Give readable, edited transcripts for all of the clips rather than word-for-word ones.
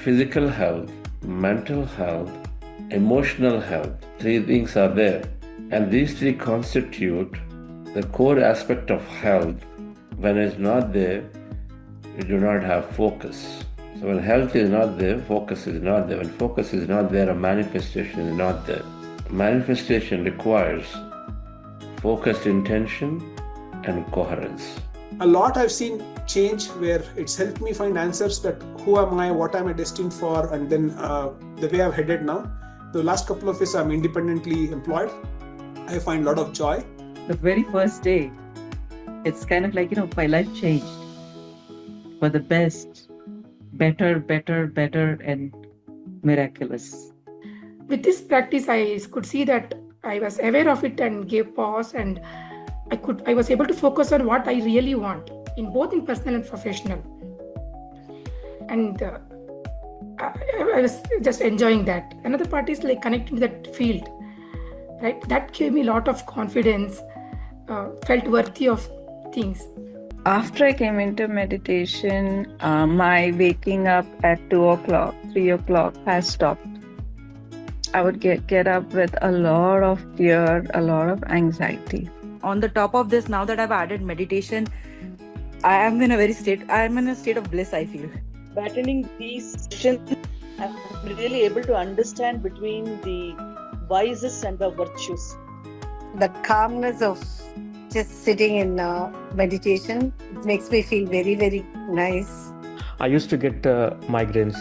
Physical health, mental health, emotional health. Three things are there. And these three constitute the core aspect of health. When it's not there, you do not have focus. So when health is not there, focus is not there. When focus is not there, a manifestation is not there. Manifestation requires focused intention and coherence. A lot I've seen change where it's helped me find answers that who am I, what am I destined for, and then the way I've headed now. The last couple of years I'm independently employed. I find a lot of joy. The very first day It's kind of like, my life changed for the best, better, better, better, and miraculous. With this practice, I could see that I was aware of it and gave pause, and I was able to focus on what I really want in both in personal and professional. And I was just enjoying that. Another part is like connecting to that field, right? That gave me a lot of confidence, felt worthy of things. After I came into meditation, my waking up at 2 o'clock, 3 o'clock has stopped. I would get up with a lot of fear, a lot of anxiety. On the top of this, now that I've added meditation, I am in a state of bliss, I feel. By attending these sessions, I'm really able to understand between the vices and the virtues. The calmness of just sitting in meditation makes me feel very, very nice. I used to get migraines.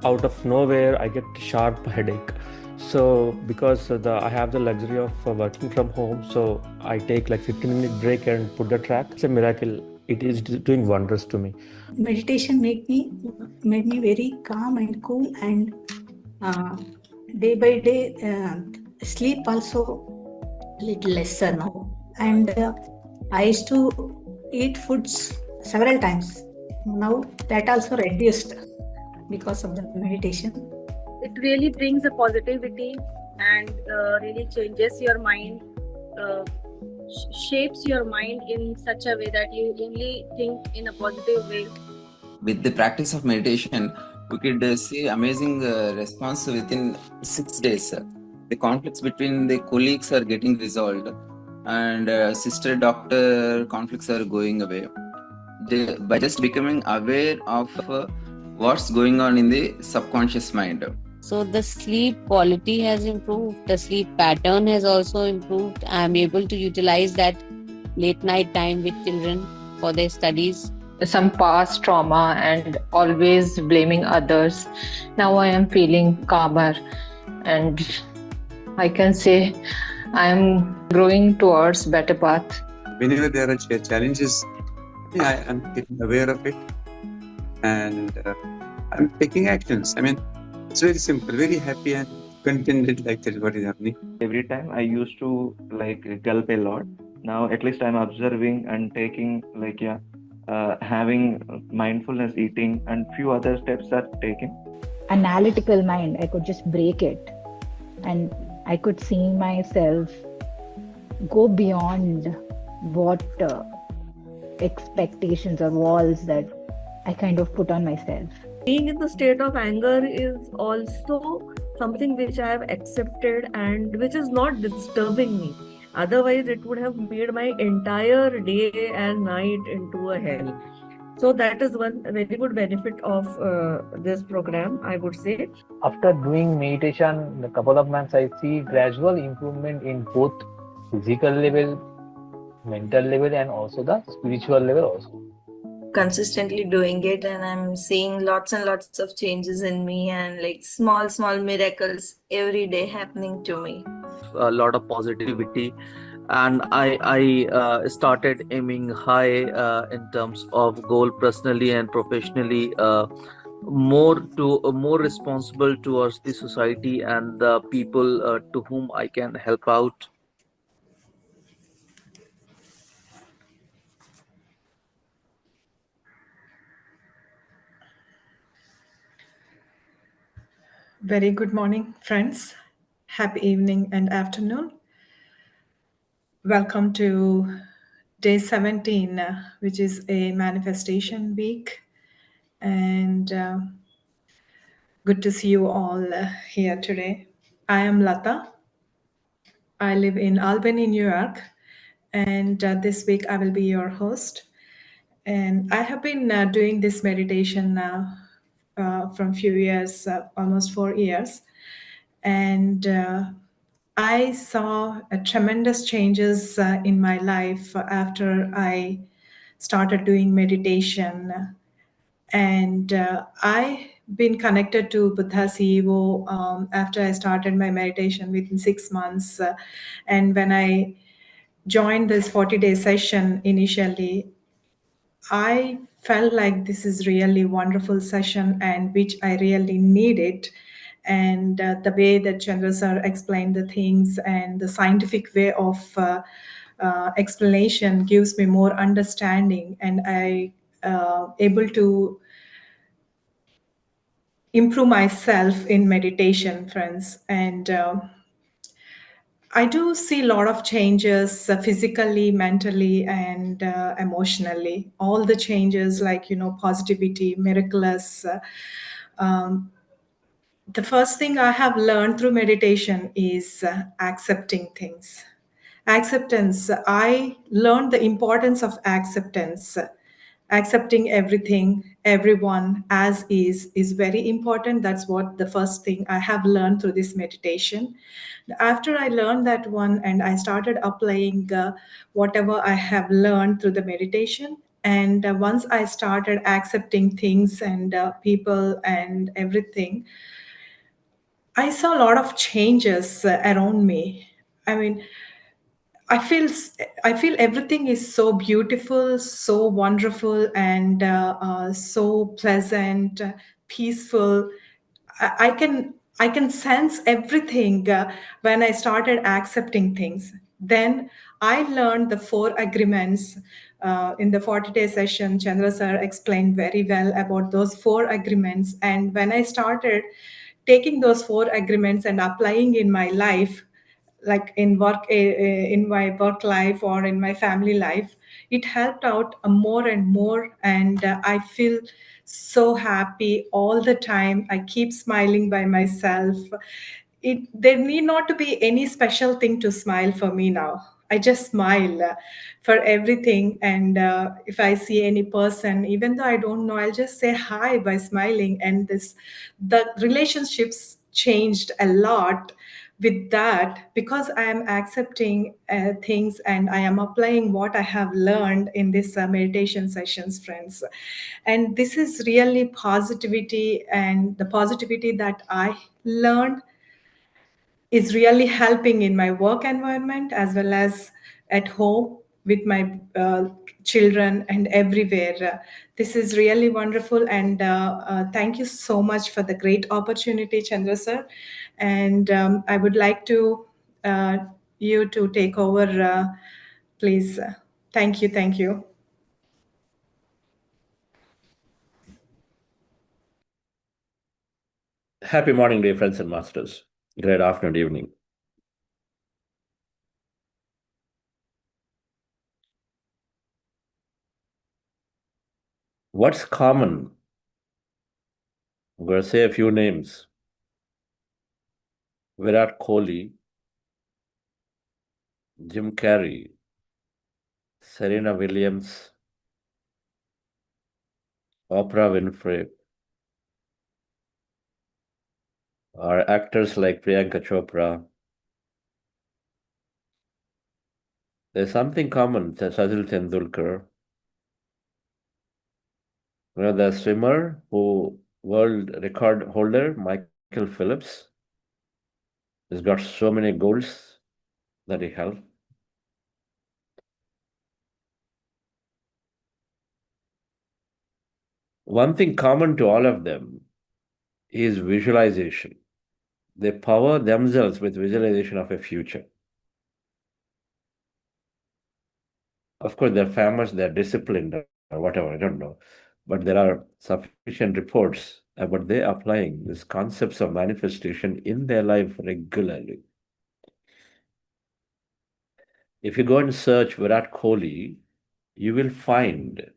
Out of nowhere, I get sharp headache. So because I have the luxury of working from home, so I take like 15-minute break and put the track. It's a miracle. It is doing wonders to me. Meditation made me very calm and cool, and day by day sleep also little lesser now. And I used to eat foods several times. Now that also reduced because of the meditation. It really brings a positivity and really changes your mind, shapes your mind in such a way that you only think in a positive way. With the practice of meditation, we could see amazing response within 6 days. The conflicts between the colleagues are getting resolved, and sister doctor conflicts are going away. By just becoming aware of what's going on in the subconscious mind. So the sleep quality has improved, the sleep pattern has also improved. I am able to utilize that late night time with children for their studies. Some past trauma and always blaming others. Now I am feeling calmer, and I can say I am growing towards better path. Whenever there are challenges, I am getting aware of it, and I'm taking actions. I mean, it's very simple, very happy and contented, like that is what is happening. Every time I used to gulp a lot. Now at least I'm observing and taking having mindfulness eating, and few other steps are taken. Analytical mind, I could just break it, and I could see myself go beyond what expectations or walls that I kind of put on myself. Being in the state of anger is also something which I have accepted and which is not disturbing me. Otherwise, it would have made my entire day and night into a hell. So that is one very good benefit of this program, I would say. After doing meditation a couple of months, I see gradual improvement in both physical level, mental level, and also the spiritual level also. Consistently doing it, and I'm seeing lots and lots of changes in me, and like small miracles every day happening to me. A lot of positivity, and I started aiming high in terms of goal personally and professionally, more responsible towards the society and the people to whom I can help out. Very good morning, friends. Happy evening and afternoon. Welcome to day 17, which is a manifestation week. And good to see you all here today. I am Lata. I live in Albany, New York. And this week I will be your host. And I have been doing this meditation now from few years, almost 4 years. And I saw tremendous changes in my life after I started doing meditation. And I've been connected to Buddha CEO after I started my meditation within 6 months. And when I joined this 40-day session initially, I felt like this is really wonderful session and which I really needed. And the way that Chandra sir explained the things and the scientific way of explanation gives me more understanding, and I able to improve myself in meditation, friends. And I do see a lot of changes physically, mentally, and emotionally. All the changes, like, positivity, miraculous. Um, the first thing I have learned through meditation is accepting things. Acceptance. I learned the importance of acceptance. Accepting everything, everyone as is very important. That's what the first thing I have learned through this meditation. After I learned that one and I started applying whatever I have learned through the meditation, and once I started accepting things and people and everything, I saw a lot of changes around me. I mean, I feel everything is so beautiful, so wonderful, and so pleasant, peaceful. I can sense everything when I started accepting things. Then I learned the four agreements in the 40-day session. Chandra sir explained very well about those four agreements, and when I started taking those four agreements and applying in my life, like in work, in my work life or in my family life, it helped out more and more, and I feel so happy all the time. I keep smiling by myself. There need not to be any special thing to smile for me now. I just smile for everything, and if I see any person, even though I don't know, I'll just say hi by smiling, and this the relationships changed a lot with that, because I am accepting things and I am applying what I have learned in this meditation sessions, friends. And this is really positivity, and the positivity that I learned is really helping in my work environment as well as at home with my children and everywhere. This is really wonderful, and thank you so much for the great opportunity, Chandra sir. And I would like to you to take over, please. Thank you, thank you. Happy morning, dear friends and masters. Great afternoon, evening. What's common? I'm going to say a few names. Virat Kohli, Jim Carrey, Serena Williams, Oprah Winfrey, or actors like Priyanka Chopra. There's something common. Sachin Tendulkar, the swimmer who world record holder Michael Phelps has got so many goals that he held. One thing common to all of them is visualization. They power themselves with visualization of a future. Of course, they're famous, they're disciplined, or whatever, I don't know. But there are sufficient reports about they applying these concepts of manifestation in their life regularly. If you go and search Virat Kohli, you will find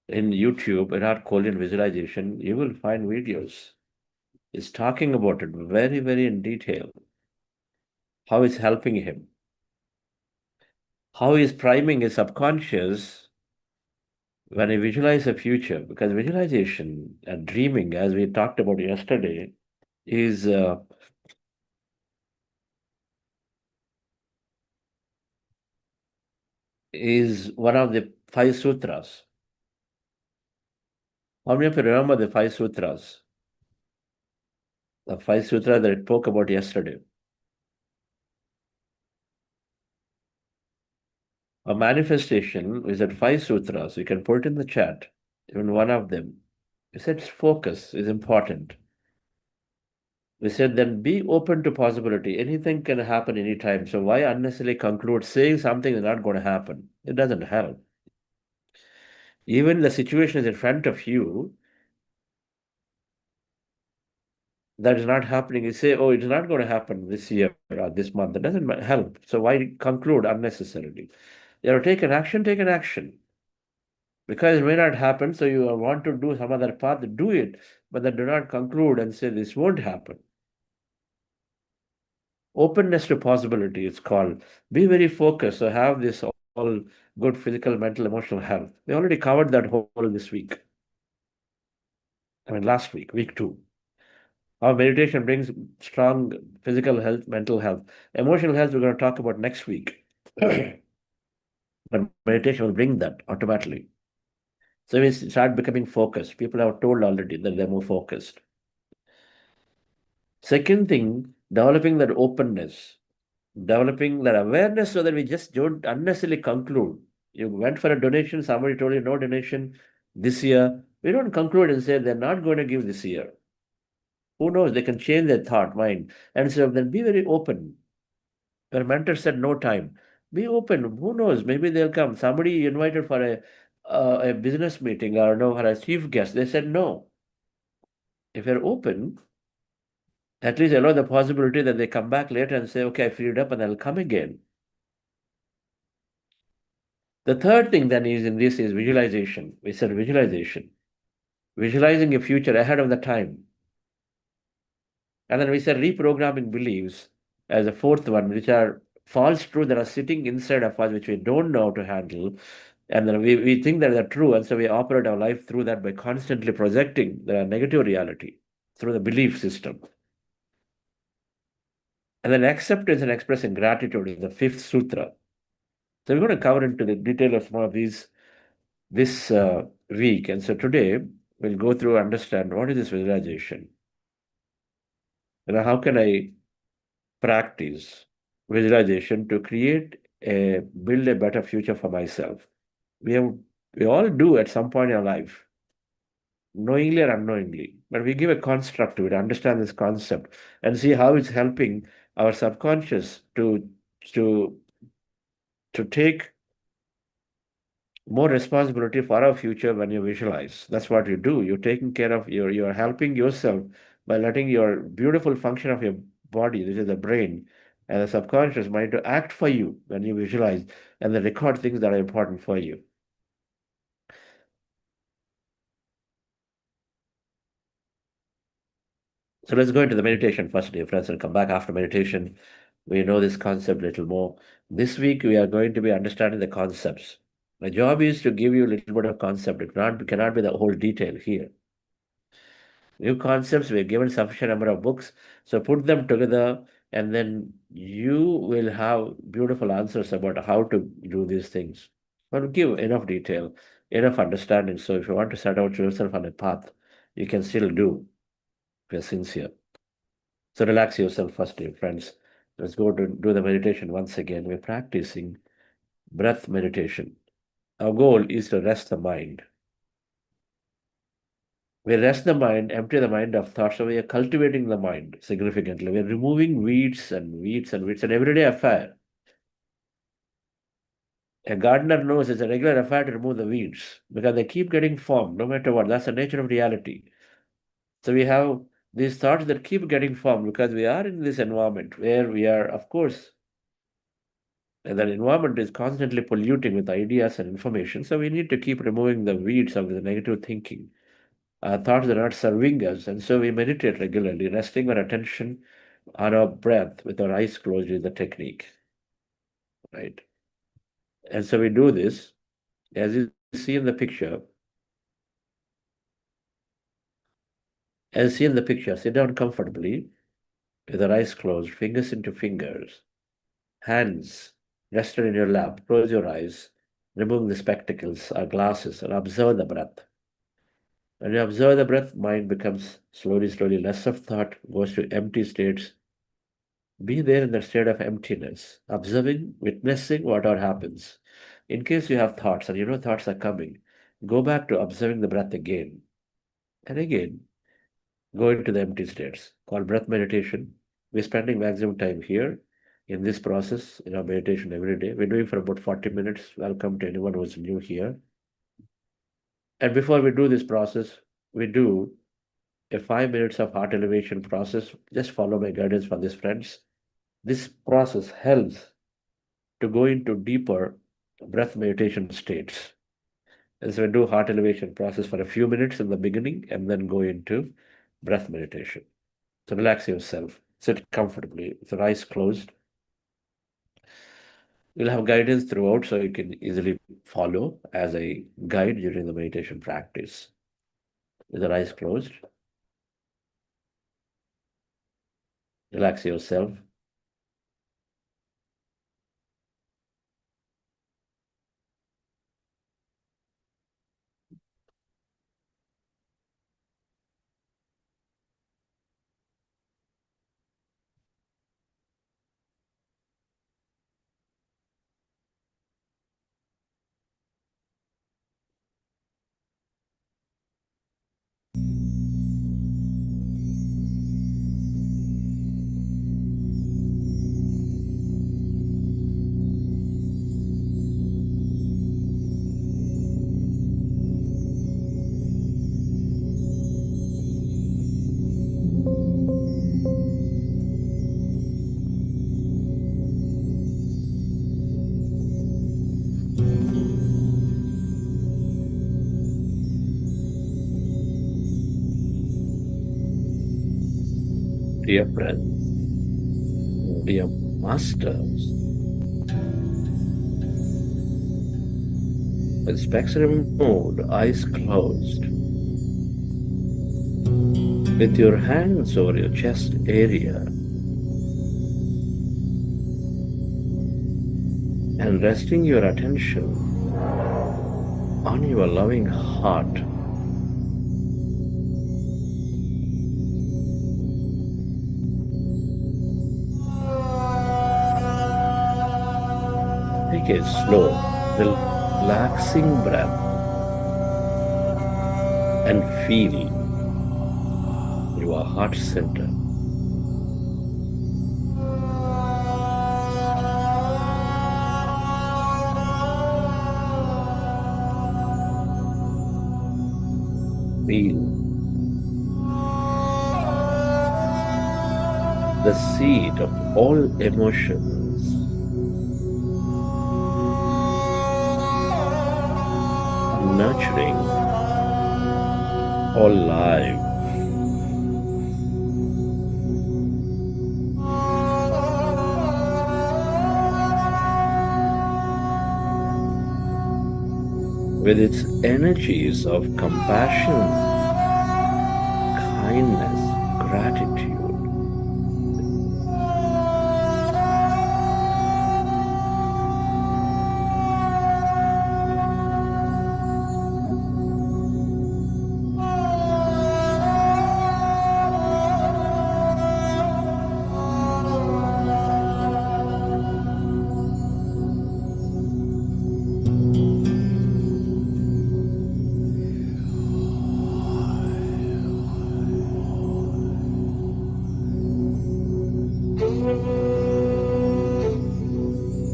in YouTube Virat Kohli and visualization, you will find videos. He's talking about it very, very in detail. How it's helping him. How he's priming his subconscious when I visualize a future, because visualization and dreaming, as we talked about yesterday, is one of the 5 sutras. How many of you remember the 5 sutras? The 5 sutras that I spoke about yesterday. A manifestation is at 5 sutras. You can put it in the chat, even one of them. We said focus is important. We said then be open to possibility. Anything can happen anytime. So why unnecessarily conclude saying something is not going to happen? It doesn't help. Even the situation is in front of you, that is not happening. You say, oh, it's not going to happen this year or this month. It doesn't help. So why conclude unnecessarily? You have to take an action, take an action. Because it may not happen, so you want to do some other path, do it, but then do not conclude and say this won't happen. Openness to possibility, it's called. Be very focused. So have this all good physical, mental, emotional health. We already covered that whole this week. I mean, last week, week 2. How meditation brings strong physical health, mental health. Emotional health, we're going to talk about next week. But meditation will bring that automatically. So we start becoming focused. People have told already that they're more focused. Second thing, developing that openness, developing that awareness so that we just don't unnecessarily conclude. You went for a donation, somebody told you no donation this year. We don't conclude and say they're not going to give this year. Who knows? They can change their thought, mind. And so then be very open. Your mentor said no time. Be open. Who knows? Maybe they'll come. Somebody you invited for a business meeting or no for a chief guest. They said no. If you're open, at least allow the possibility that they come back later and say, okay, I freed up and I'll come again. The third thing then is in this is visualization. We said visualization. Visualizing a future ahead of the time. And then we said reprogramming beliefs as a fourth one, which are false truths that are sitting inside of us, which we don't know how to handle. And then we think that they're true. And so we operate our life through that by constantly projecting the negative reality through the belief system. And then acceptance and expressing gratitude is the fifth sutra. So we're going to cover into the detail of some of these this week. And so today we'll go through and understand what is this visualization. How can I practice visualization to build a better future for myself? We all do at some point in our life, knowingly or unknowingly, but we give a construct to it, understand this concept, and see how it's helping our subconscious to take more responsibility for our future when you visualize. That's what you do. You're taking care of you're helping yourself by letting your beautiful function of your body, which is the brain and the subconscious mind, to act for you when you visualize and then record things that are important for you. So let's go into the meditation first, dear friends, and come back after meditation. We know this concept a little more. This week we are going to be understanding the concepts. My job is to give you a little bit of concept. It cannot be the whole detail here. New concepts, we're given sufficient number of books, so put them together and then you will have beautiful answers about how to do these things. But give enough detail, enough understanding, so if you want to set out yourself on a path, you can still do if you're sincere. So relax yourself first, dear friends. Let's go to do the meditation once again. We're practicing breath meditation. Our goal is to rest the mind. We rest the mind, empty the mind of thoughts, so we are cultivating the mind significantly. We're removing weeds and weeds and weeds, an everyday affair. A gardener knows it's a regular affair to remove the weeds because they keep getting formed no matter what. That's the nature of reality. So we have these thoughts that keep getting formed because we are in this environment where we are, of course, and that environment is constantly polluting with ideas and information. So we need to keep removing the weeds of the negative thinking. Thoughts that are not serving us. And so we meditate regularly, resting our attention on our breath with our eyes closed is the technique. Right? And so we do this, as you see in the picture. As you see in the picture, sit down comfortably with our eyes closed, fingers into fingers, hands rested in your lap. Close your eyes, remove the spectacles or glasses, and observe the breath. When you observe the breath, mind becomes slowly less of thought, goes to empty states. Be there in the state of emptiness, observing, witnessing whatever happens. In case you have thoughts and you know thoughts are coming, go back to observing the breath again and again. Go into the empty states called breath meditation. We're spending maximum time here in this process in our meditation every day. We're doing for about 40 minutes. Welcome to anyone who's new here. And before we do this process, we do a 5 minutes of heart elevation process. Just follow my guidance for this, friends. This process helps to go into deeper breath meditation states. And so we do heart elevation process for a few minutes in the beginning and then go into breath meditation. So relax yourself, sit comfortably with your eyes closed. You'll have guidance throughout so you can easily follow as a guide during the meditation practice. With your eyes closed, relax yourself. Dear friends, dear masters, with specs removed, eyes closed, with your hands over your chest area, and resting your attention on your loving heart. Take a slow, relaxing breath and feel your heart center. Feel the seed of all emotions. Nurturing all life. With its energies of compassion, kindness, gratitude.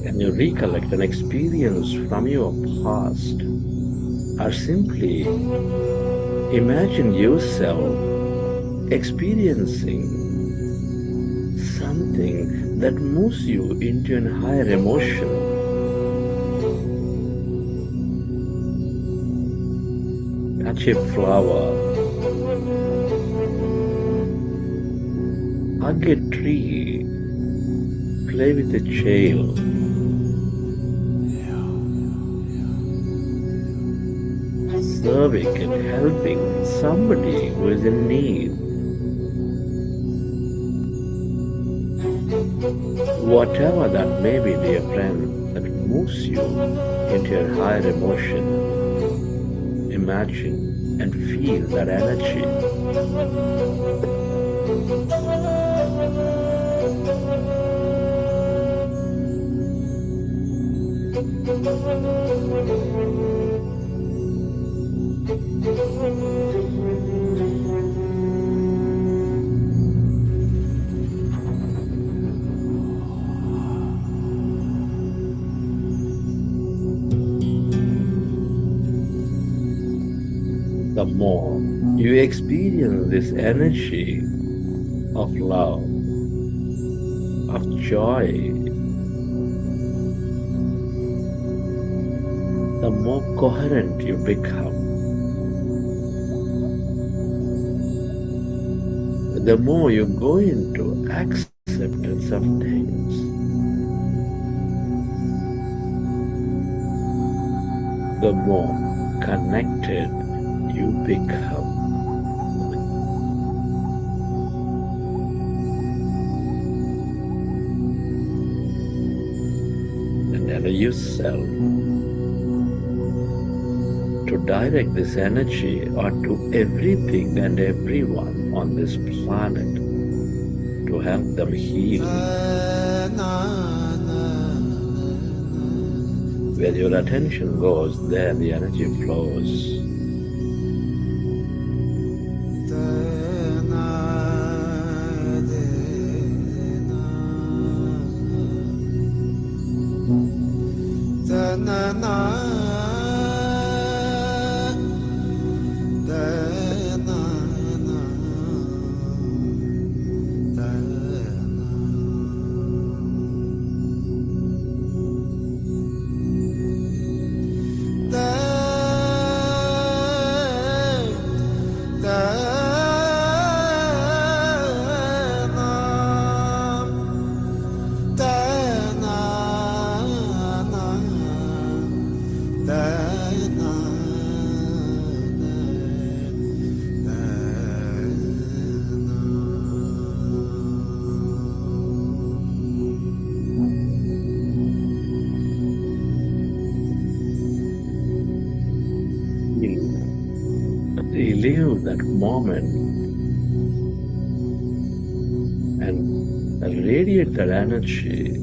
Can you recollect an experience from your past, or simply imagine yourself experiencing something that moves you into a higher emotion? Touch a flower, hug a tree, play with a child. Serving and helping somebody who is in need. Whatever that may be, dear friend, that moves you into a higher emotion, imagine and feel that energy. The more you experience this energy of love, of joy, the more coherent you become, the more you go into acceptance of things. The more connected you become. And allow yourself to direct this energy onto everything and everyone on this planet to help them heal. Where your attention goes, there the energy flows. Relive that moment and radiate that energy.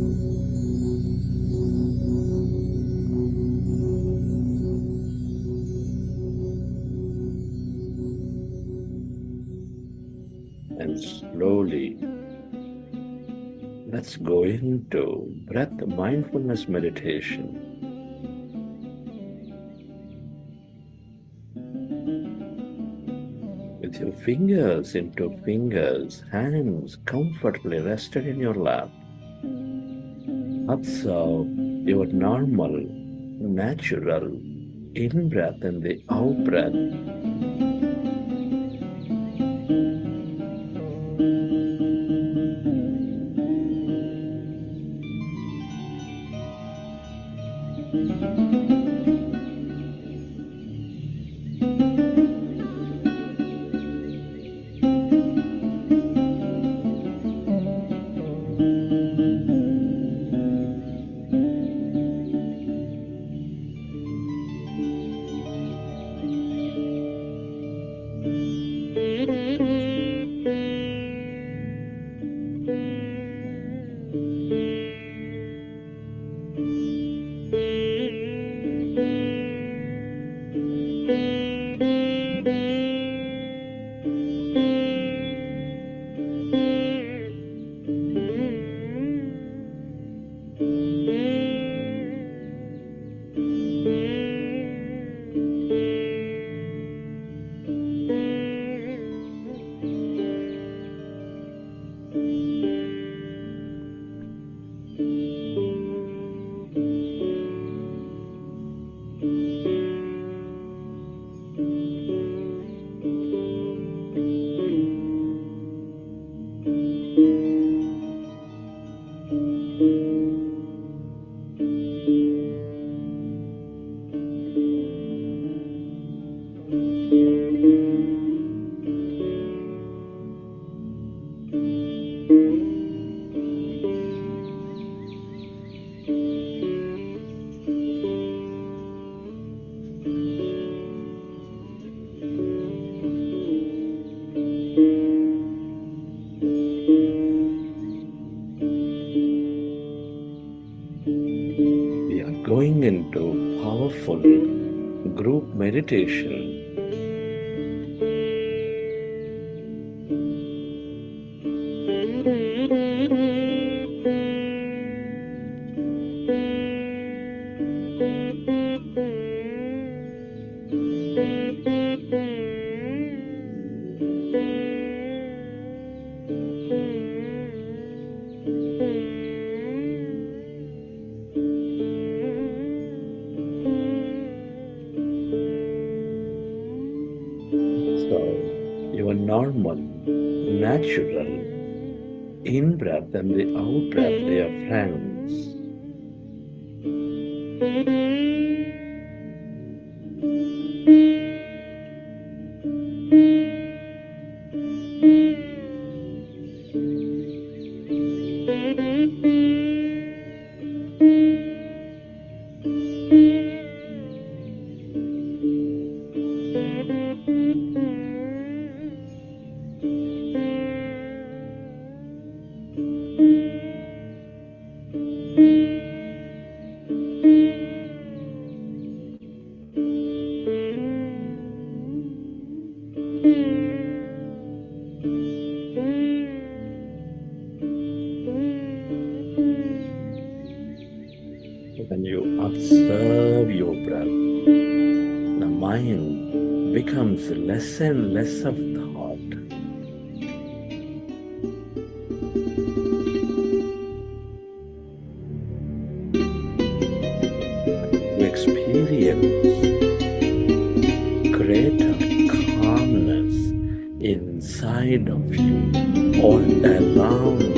And slowly, let's go into breath-mindfulness meditation. With your fingers into fingers, hands comfortably rested in your lap. Observe your normal, natural in-breath and the out-breath. into powerful group meditation. So, your normal, natural in-breath and the out-breath, they are friends. When you observe your breath, the mind becomes less and less of thought. You experience greater calmness inside of you, all around you.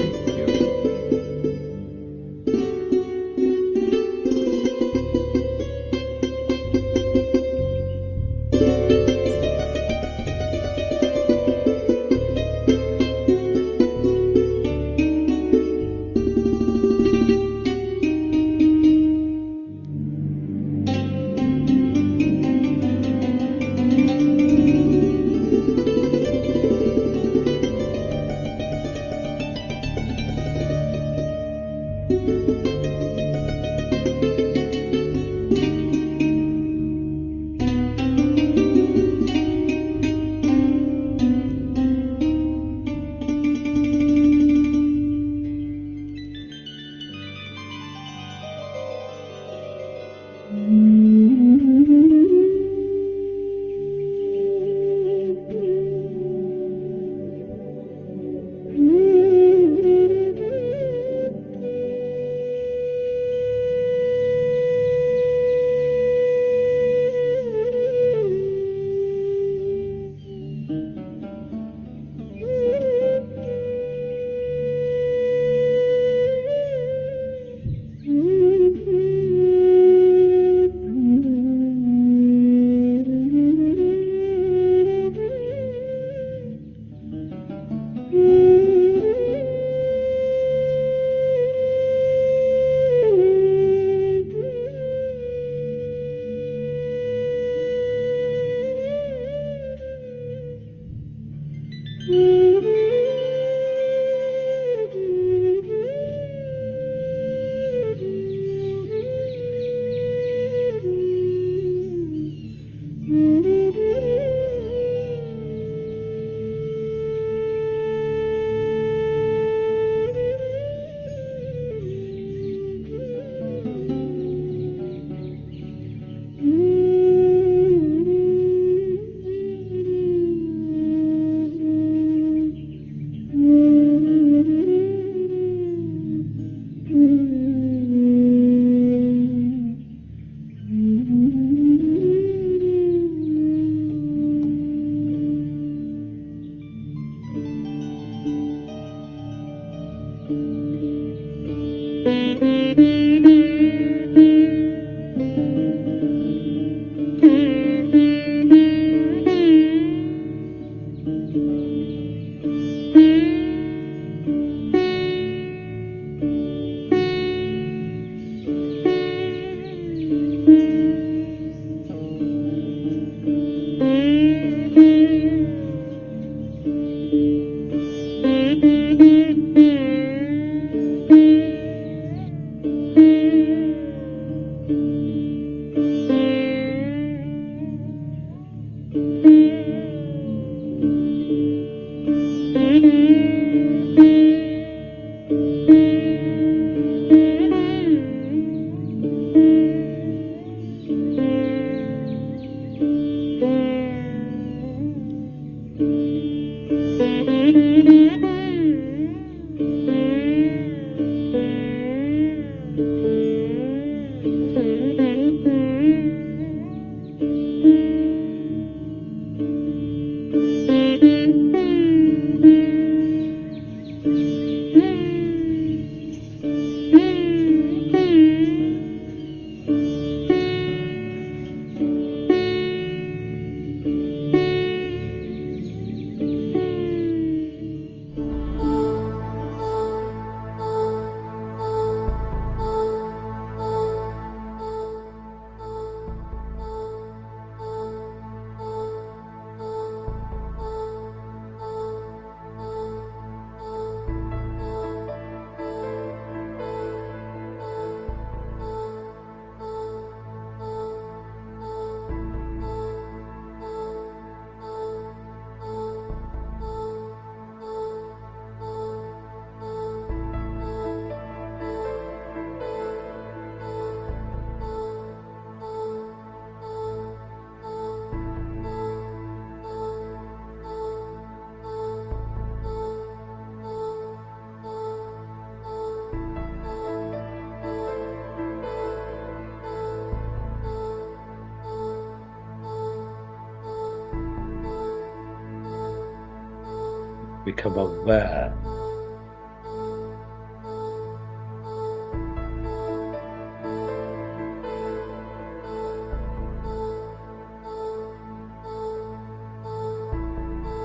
become aware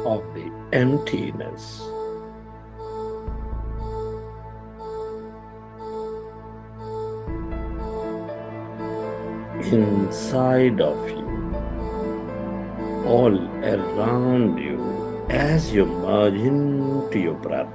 of the emptiness inside of you, all around you, as you merge into your breath.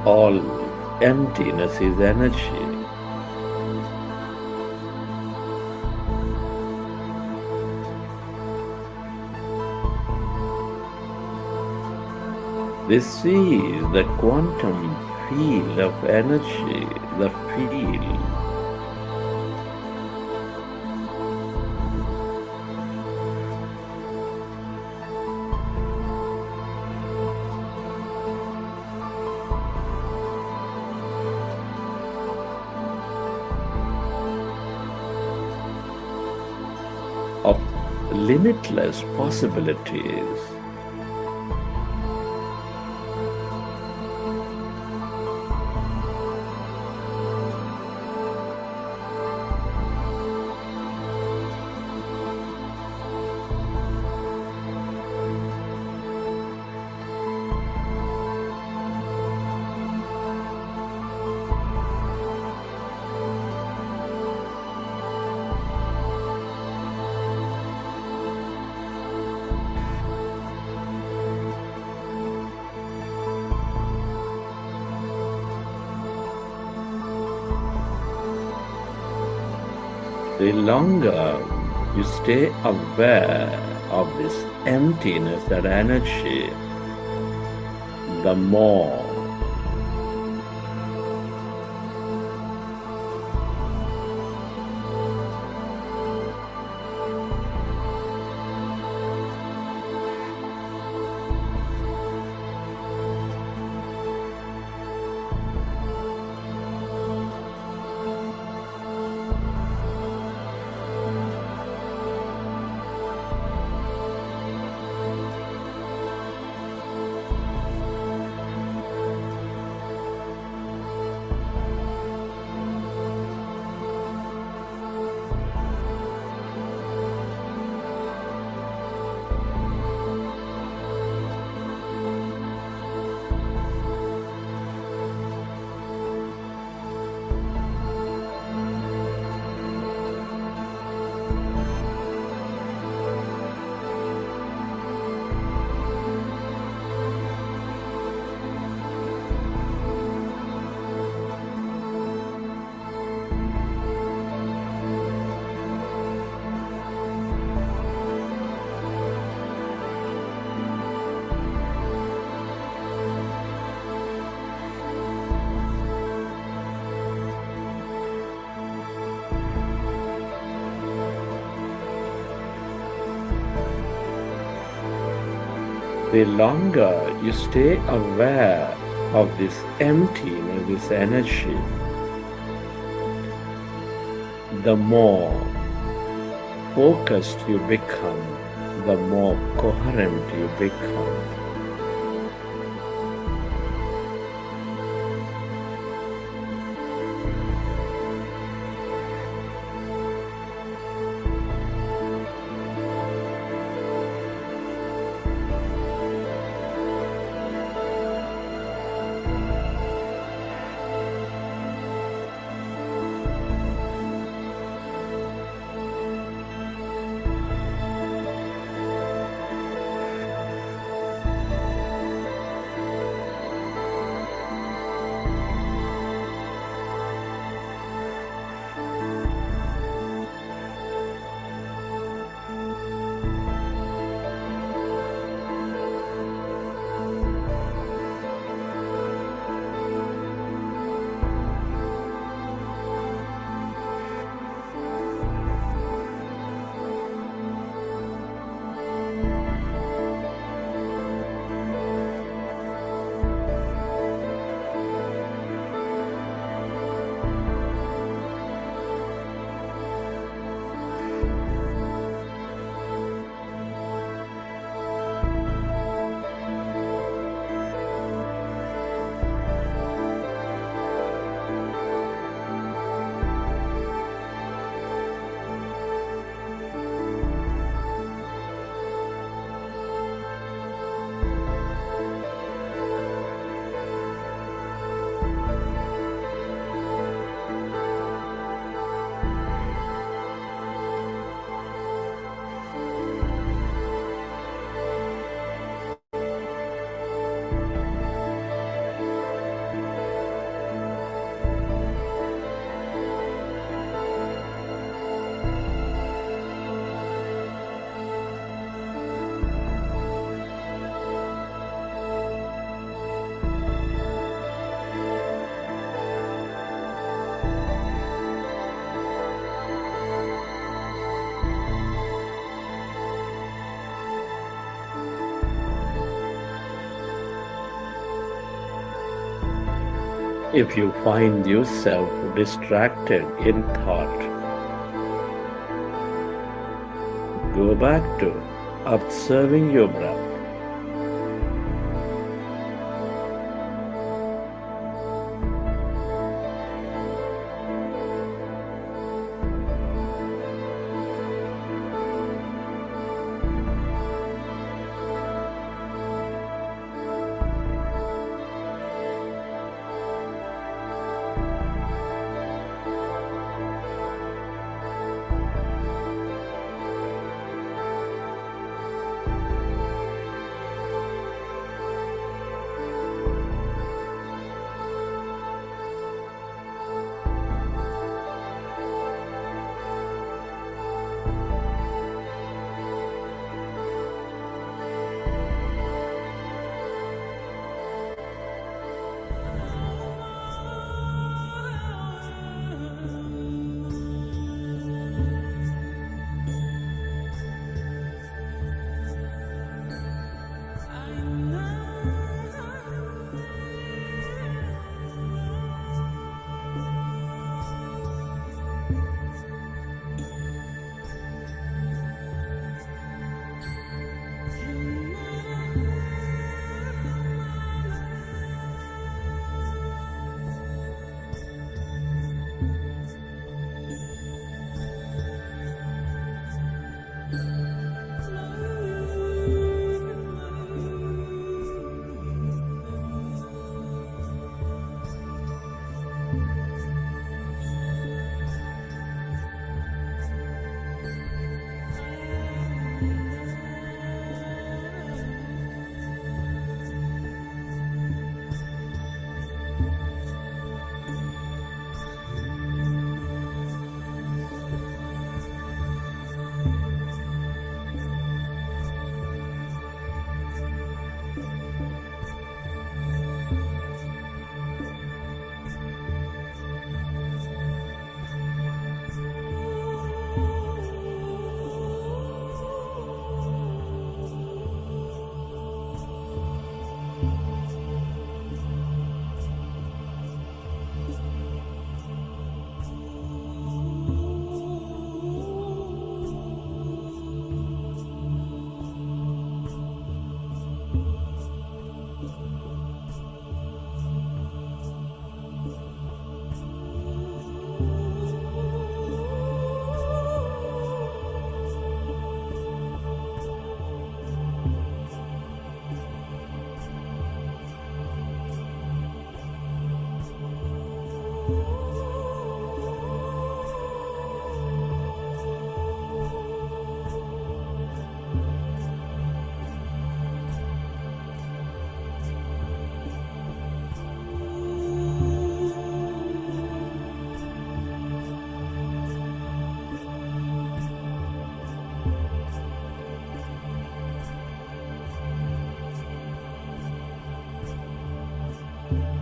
All emptiness is energy. This is the quantum field of energy, the field limitless possibilities. The longer you stay aware of this emptiness, that energy, the more the longer you stay aware of this emptiness, this energy, the more focused you become, the more coherent you become. If you find yourself distracted in thought, Go back to observing your breath.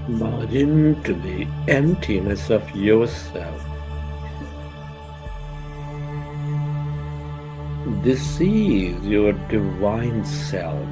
Merge into the emptiness of yourself. This is your divine self.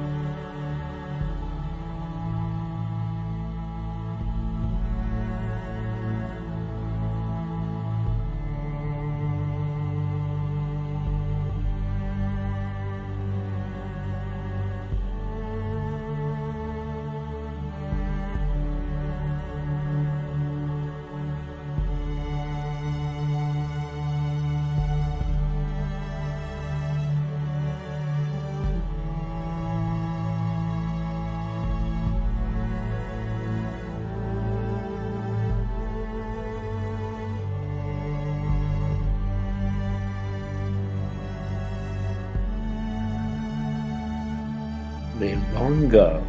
The longer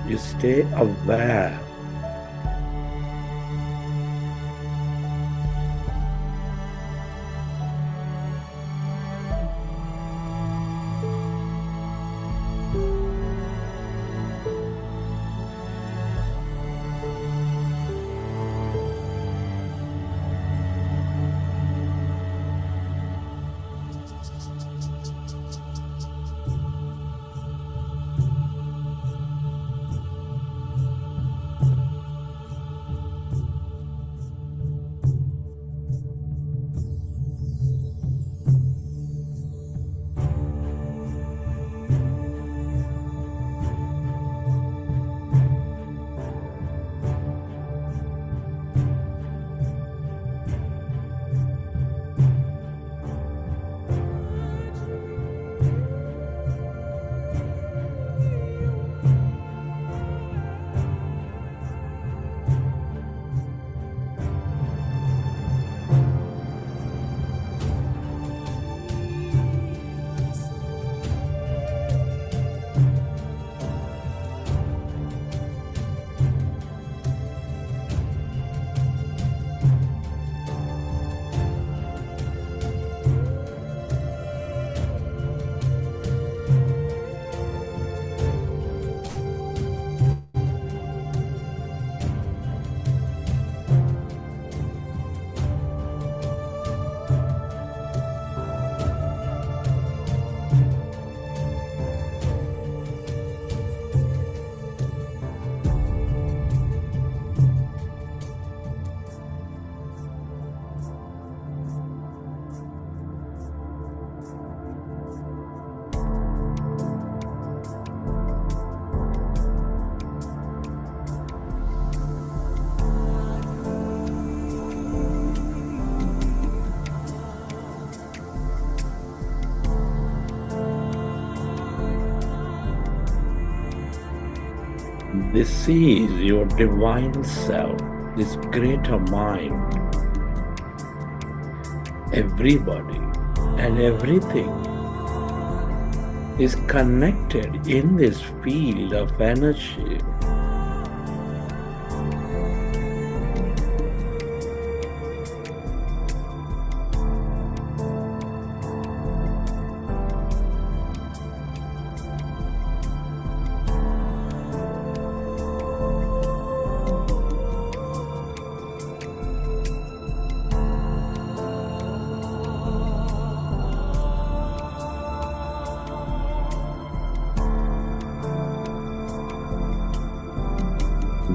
you stay aware, This is your divine self, this greater mind. Everybody and everything is connected in this field of energy.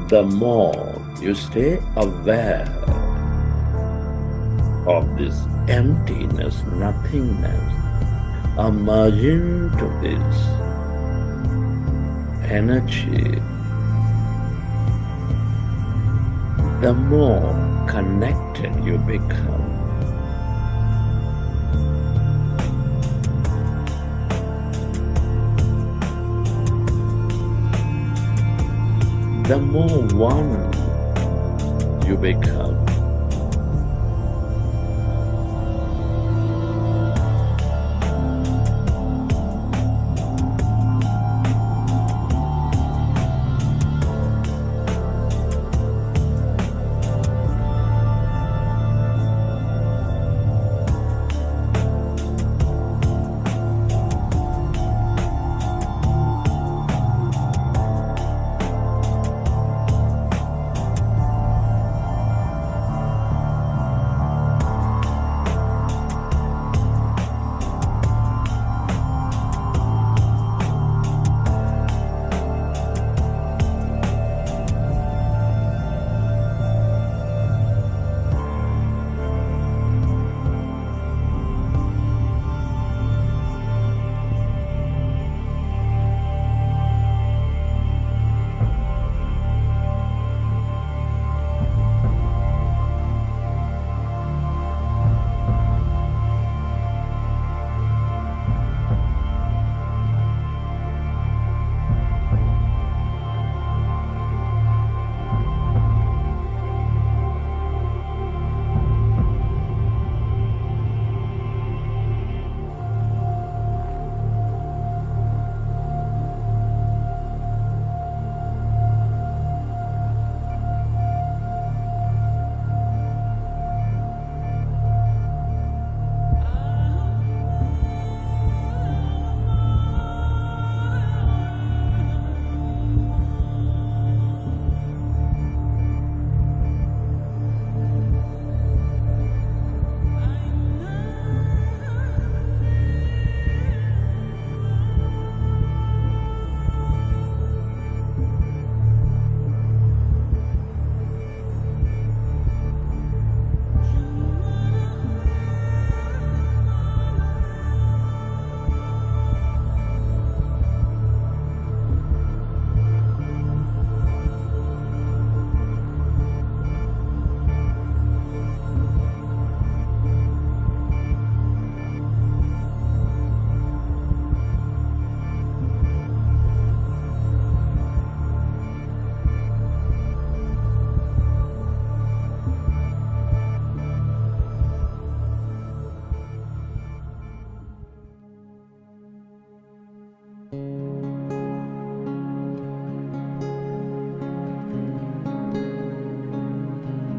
The more you stay aware of this emptiness, nothingness, emerging to this energy, the more connected you become. The more one you become.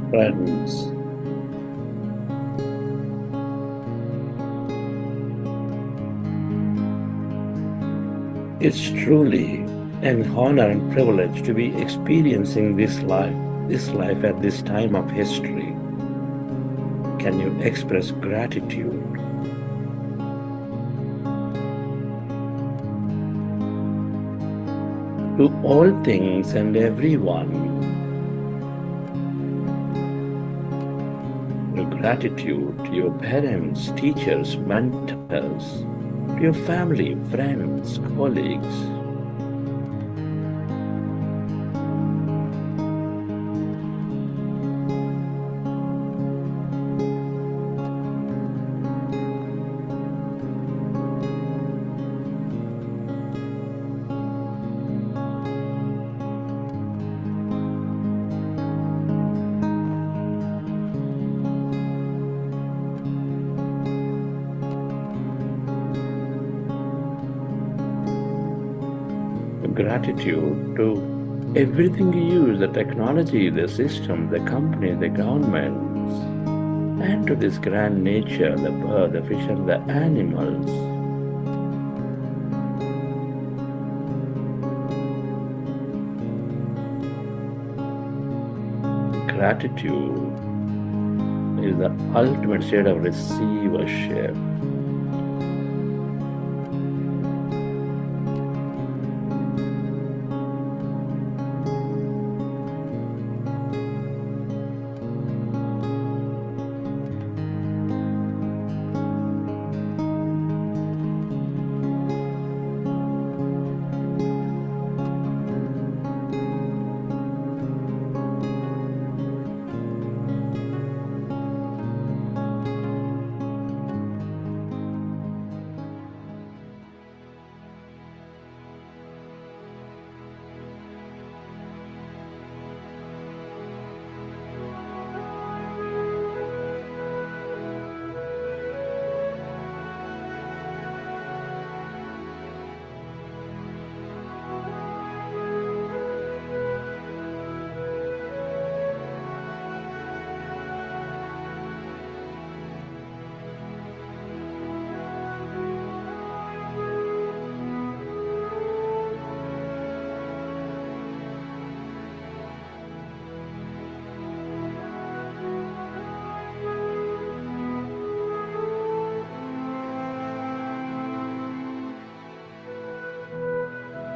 Friends, it's truly an honor and privilege to be experiencing this life at this time of history. Can you express gratitude? To all things and everyone, your gratitude to your parents, teachers, mentors, to your family, friends, colleagues. gratitude to everything you use, the technology, the system, the company, the governments, and to this grand nature, the bird, the fish, and the animals. Gratitude is the ultimate state of receivership.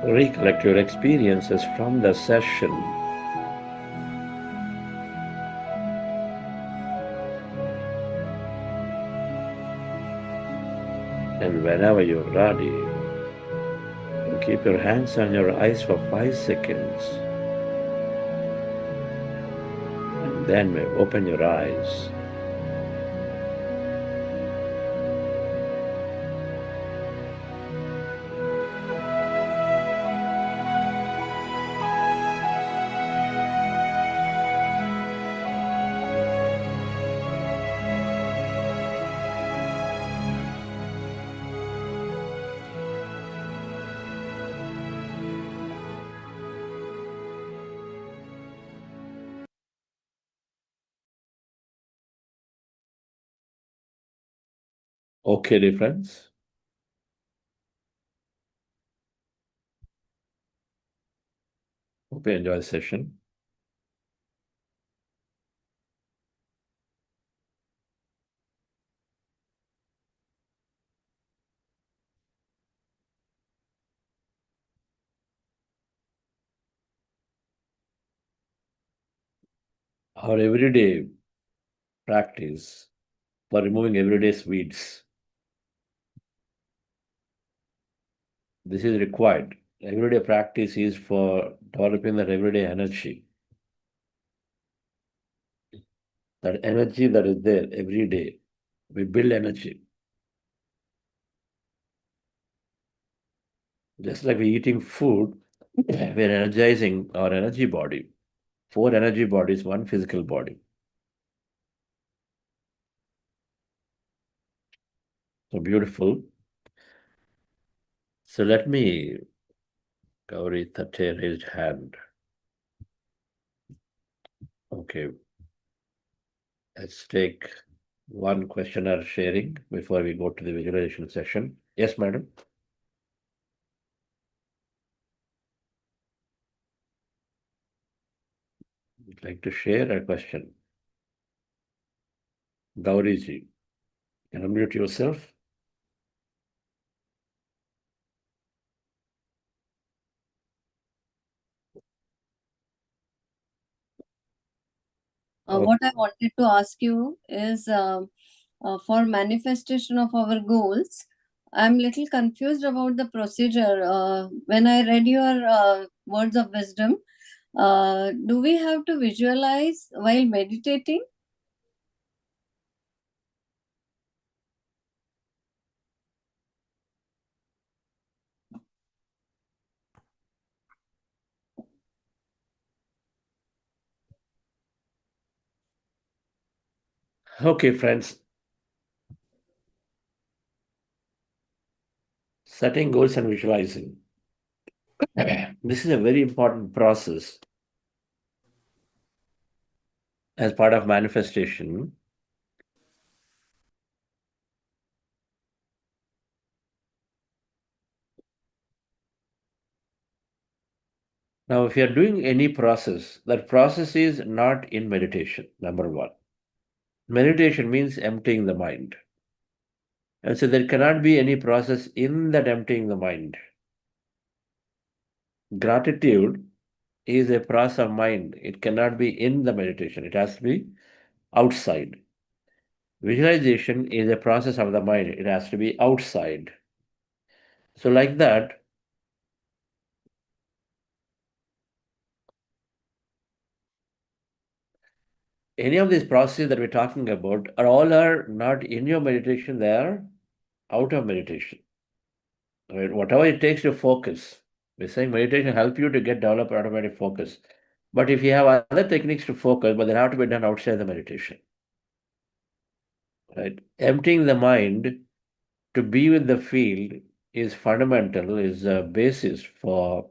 Recollect your experiences from the session. And whenever you're ready, you keep your hands on your eyes for 5 seconds. And then open your eyes. Okay, dear friends. Hope you enjoy the session. Our everyday practice for removing everyday weeds. This is required. Everyday practice is for developing that everyday energy. That energy that is there every day. We build energy. Just like we're eating food, we're energizing our energy body. 4 energy bodies, 1 physical body. So beautiful. So let me, Gauri Tate raised hand. Okay. Let's take one questionnaire sharing before we go to the visualization session. Yes, madam. Would like to share a question? Gauriji, can you unmute yourself? What I wanted to ask you is for manifestation of our goals, I'm little confused about the procedure. When I read your words of wisdom, do we have to visualize while meditating? Okay, friends. Setting goals and visualizing. This is a very important process as part of manifestation. Now, if you're doing any process, that process is not in meditation, number one. Meditation means emptying the mind. And so there cannot be any process in that emptying the mind. Gratitude is a process of mind. It cannot be in the meditation. It has to be outside. Visualization is a process of the mind. It has to be outside. So like that, any of these processes that we're talking about are not in your meditation, they are out of meditation. Right? Whatever it takes to focus. We're saying meditation help you to develop automatic focus. But if you have other techniques to focus, but they have to be done outside the meditation. Right? Emptying the mind to be with the field is fundamental, is a basis for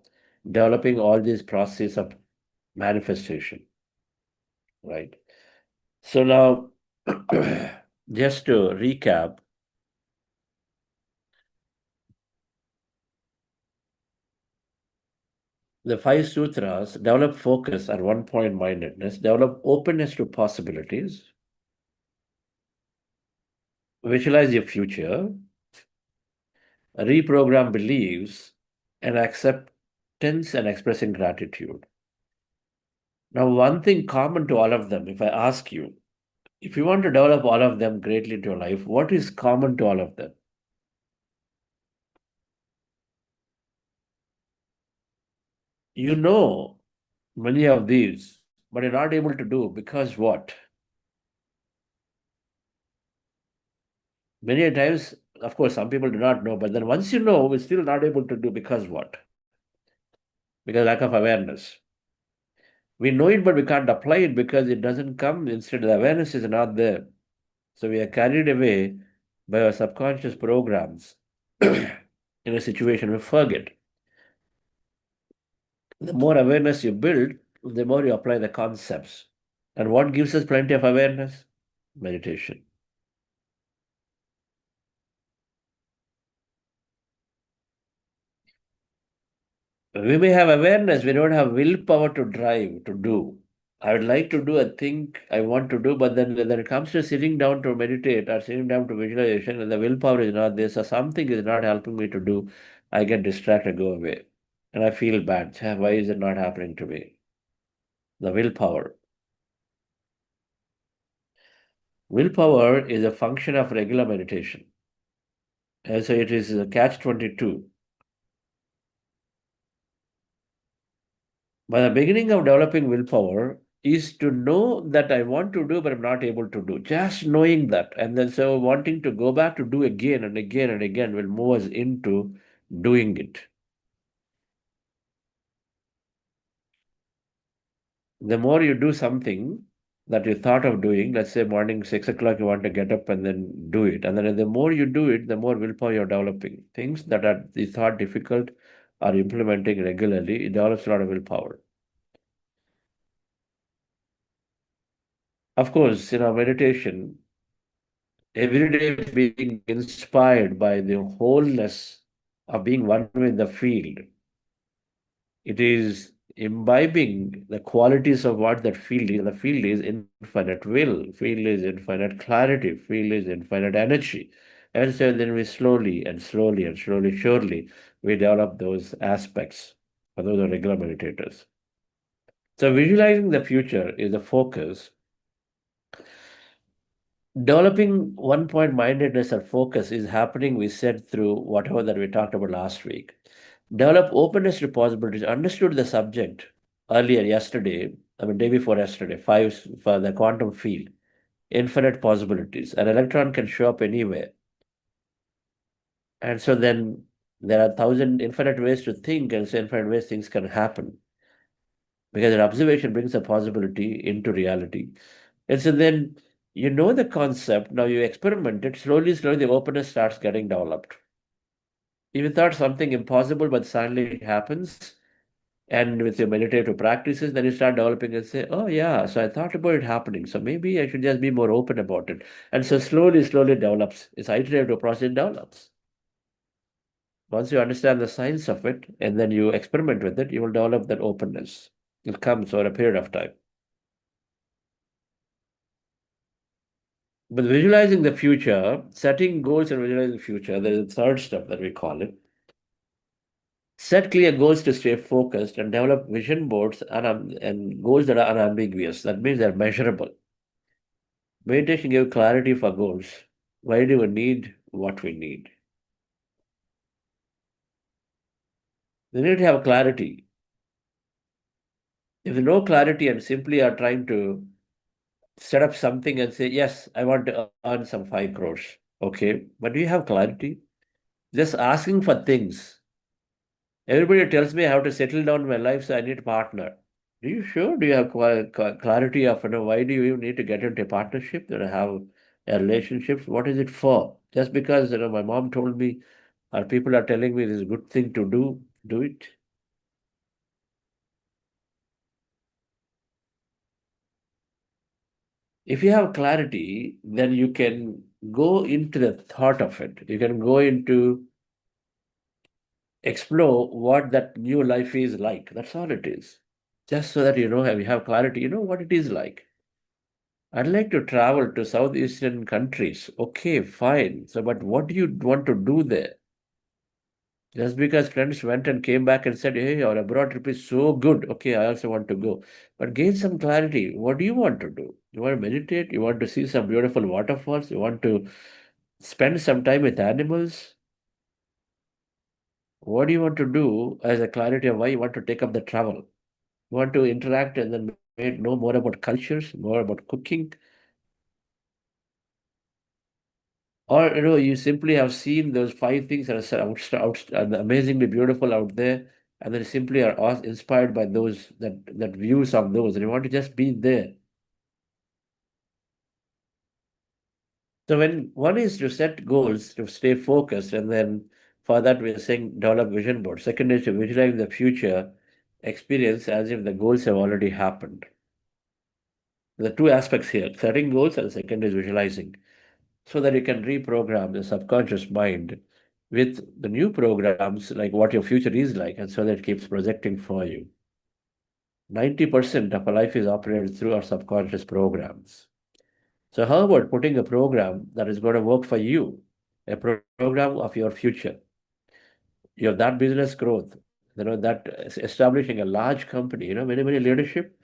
developing all these processes of manifestation. Right? So now, just to recap, the 5 sutras: develop focus and one-point mindedness, develop openness to possibilities, visualize your future, reprogram beliefs, and acceptance and expressing gratitude. Now, one thing common to all of them, if I ask you, if you want to develop all of them greatly into your life, what is common to all of them? You know many of these, but you're not able to do because what? Many times, of course, some people do not know, but then once you know, we're still not able to do because what? Because lack of awareness. We know it, but we can't apply it because it doesn't come. Instead, the awareness is not there. So we are carried away by our subconscious programs in a situation we forget. The more awareness you build, the more you apply the concepts. And what gives us plenty of awareness? Meditation. We may have awareness, we don't have willpower to drive, to do. I would like to do a thing I want to do, but then when it comes to sitting down to meditate or sitting down to visualization, and the willpower is not there, so something is not helping me to do, I get distracted, go away. And I feel bad. Why is it not happening to me? The willpower. Willpower is a function of regular meditation. And so it is a catch-22. By the beginning of developing willpower is to know that I want to do, but I'm not able to do. Just knowing that. And then so wanting to go back to do again and again and again will move us into doing it. The more you do something that you thought of doing, let's say morning 6 o'clock, you want to get up and then do it. And then the more you do it, the more willpower you're developing. Things that are you thought difficult are implementing regularly, it develops a lot of willpower. Of course, meditation, every day being inspired by the wholeness of being one with the field. It is imbibing the qualities of what that field is. The field is infinite will, field is infinite clarity, field is infinite energy. And so then we slowly and slowly and slowly, surely, we develop those aspects. For those are regular meditators. So visualizing the future is the focus. Developing one-point mindedness or focus is happening, we said, through whatever that we talked about last week. Develop openness to possibilities. Understood the subject earlier yesterday, day before yesterday, 5 for the quantum field. Infinite possibilities. An electron can show up anywhere. And so then there are 1,000 infinite ways to think, and so infinite ways things can happen. Because an observation brings a possibility into reality. And so then the concept, now you experiment it, slowly, the openness starts getting developed. If you thought something impossible, but suddenly it happens, And with your meditative practices, then you start developing and say, oh yeah, so I thought about it happening. So maybe I should just be more open about it. And so slowly, slowly develops. It's iterative process, it develops. Once you understand the science of it and then you experiment with it, you will develop that openness. It comes over a period of time. But visualizing the future, setting goals and visualizing the future, there is a third step that we call it. Set clear goals to stay focused and develop vision boards and goals that are unambiguous. That means they're measurable. Meditation gives clarity for goals. Why do we need what we need? We need to have clarity. If there's no clarity and simply are trying to set up something and say, yes, I want to earn some 5 crores. Okay, but do you have clarity? Just asking for things. Everybody tells me how to settle down my life, so I need a partner. Are you sure? Do you have clarity of why do you even need to get into a partnership or have a relationship? What is it for? Just because my mom told me or people are telling me this is a good thing to do it. If you have clarity, then you can go into the thought of it. You can go into explore what that new life is like. That's all it is. Just so that you have clarity, you know what it is like. I'd like to travel to Southeastern countries. Okay, fine. So, but what do you want to do there? Just because friends went and came back and said, hey, our abroad trip is so good. Okay, I also want to go. But gain some clarity. What do you want to do? You want to meditate? You want to see some beautiful waterfalls? You want to spend some time with animals? What do you want to do as a clarity of why you want to take up the travel? You want to interact and then know more about cultures, more about cooking, or you simply have seen those 5 things that are amazingly beautiful out there, and then simply are inspired by those that views of those, and you want to just be there. So when one is to set goals to stay focused, and then for that we're saying develop vision board. Second is to visualize the future experience as if the goals have already happened. The two aspects here: setting goals, and second is visualizing, so that you can reprogram the subconscious mind with the new programs like what your future is like, and so that it keeps projecting for you. 90% of our life is operated through our subconscious programs. So how about putting a program that is going to work for you, a program of your future? You have that business growth, that establishing a large company, many leadership,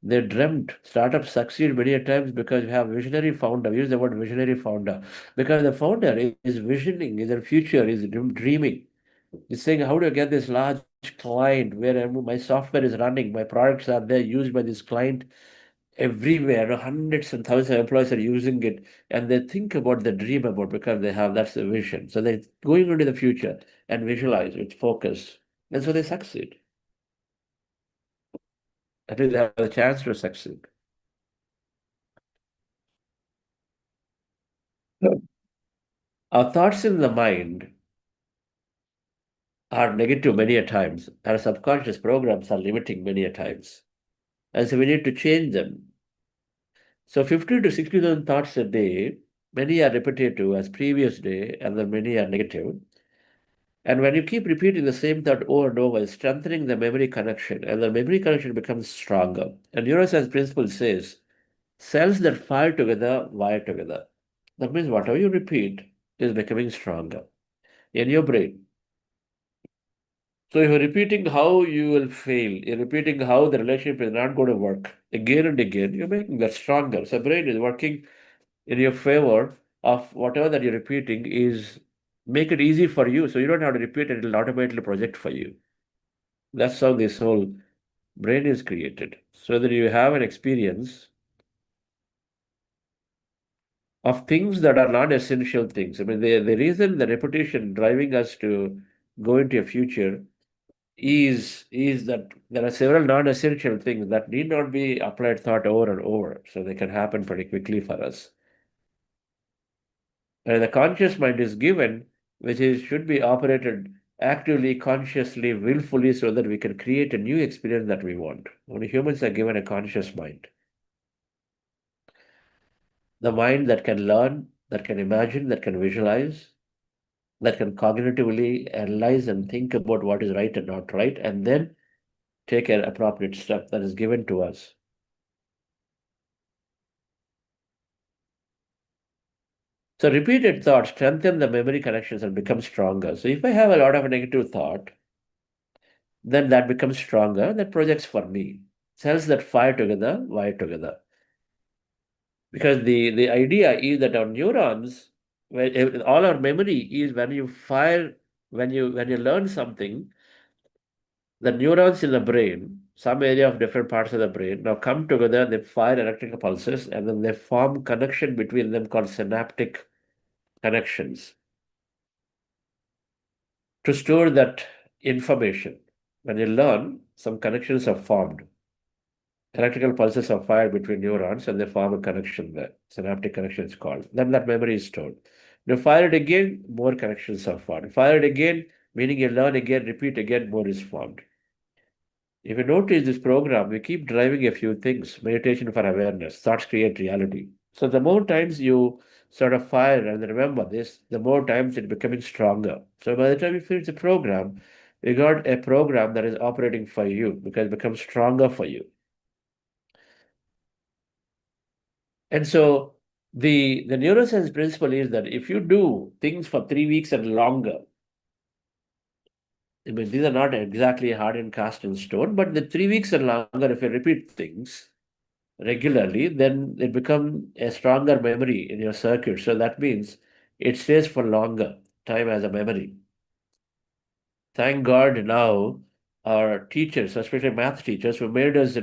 they dreamt startups succeed many a times because you have visionary founder. Use the word visionary founder because the founder is visioning in their future, is dreaming. He's saying, how do I get this large client where my software is running, my products are there used by this client everywhere. Hundreds and thousands of employees are using it, and they think about the dream about because that's the vision. So they're going into the future and visualize with focus, and so they succeed. At least they have a chance to succeed. Our thoughts in the mind are negative many a times. Our subconscious programs are limiting many a times. And so we need to change them. So 50 to 60,000 thoughts a day, many are repetitive as previous day, and then many are negative. And when you keep repeating the same thought over and over, it's strengthening the memory connection, and the memory connection becomes stronger. And neuroscience principle says, cells that fire together wire together. That means whatever you repeat is becoming stronger in your brain. So you're repeating how you will fail, you're repeating how the relationship is not going to work again and again, you're making that stronger. So brain is working in your favor of whatever that you're repeating is make it easy for you. So you don't have to repeat it, it'll automatically project for you. That's how this whole brain is created. So that you have an experience of things that are not essential things. I mean, the reason the repetition driving us to go into a future is that there are several non-essential things that need not be applied thought over and over, so they can happen pretty quickly for us. And the conscious mind is given, which is should be operated actively, consciously, willfully, so that we can create a new experience that we want. Only humans are given a conscious mind. The mind that can learn, that can imagine, that can visualize, that can cognitively analyze and think about what is right and not right, and then take an appropriate step that is given to us. So repeated thoughts strengthen the memory connections and become stronger. So if I have a lot of negative thought, then that becomes stronger, that projects for me. Cells that fire together, wire together. Because the idea is that our neurons, all our memory is when you fire, when you learn something, the neurons in the brain, some area of different parts of the brain, now come together, they fire electrical pulses, and then they form connection between them called synaptic connections to store that information. When you learn, some connections are formed. Electrical pulses are fired between neurons and they form a connection there. Synaptic connection is called. Then that memory is stored. You fire it again, more connections are formed. Fire it again, meaning you learn again, repeat again, more is formed. If you notice this program, we keep driving a few things. Meditation for awareness, thoughts create reality. So the more times you sort of fire and remember this, the more times it's becoming stronger. So by the time you finish the program, you got a program that is operating for you because it becomes stronger for you. And so the neuroscience principle is that if you do things for 3 weeks and longer, I mean, these are not exactly hard and cast in stone, but the 3 weeks and longer, if you repeat things regularly, then it becomes a stronger memory in your circuit. So that means it stays for longer time as a memory. Thank God now our teachers, especially math teachers, who made us,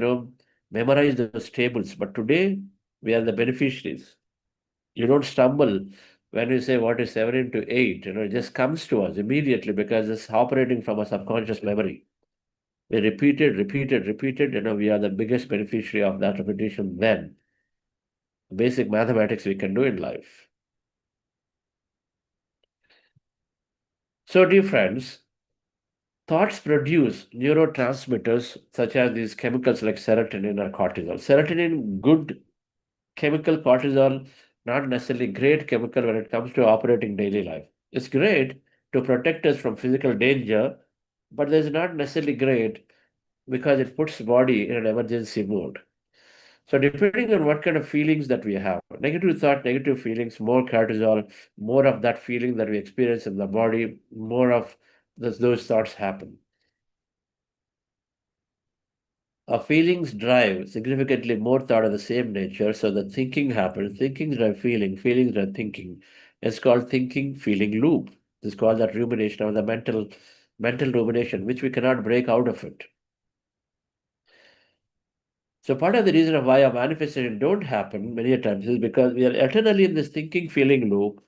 memorize those tables. But today we are the beneficiaries. You don't stumble when you say what is 7 into 8. It just comes to us immediately because it's operating from a subconscious memory. We repeated. We are the biggest beneficiary of that repetition then. Basic mathematics we can do in life. So, dear friends, thoughts produce neurotransmitters such as these chemicals like serotonin or cortisol. Serotonin, good chemical, cortisol, not necessarily great chemical when it comes to operating daily life. It's great to protect us from physical danger, but it's not necessarily great because it puts body in an emergency mode. So depending on what kind of feelings that we have, negative thought, negative feelings, more cortisol, more of that feeling that we experience in the body, more of those thoughts happen. Our feelings drive significantly more thought of the same nature, so the thinking happens. Thinking drive feeling, feelings drive thinking. It's called thinking, feeling loop. It's called that rumination or the mental rumination, which we cannot break out of it. So part of the reason of why our manifestation don't happen many times is because we are eternally in this thinking, feeling loop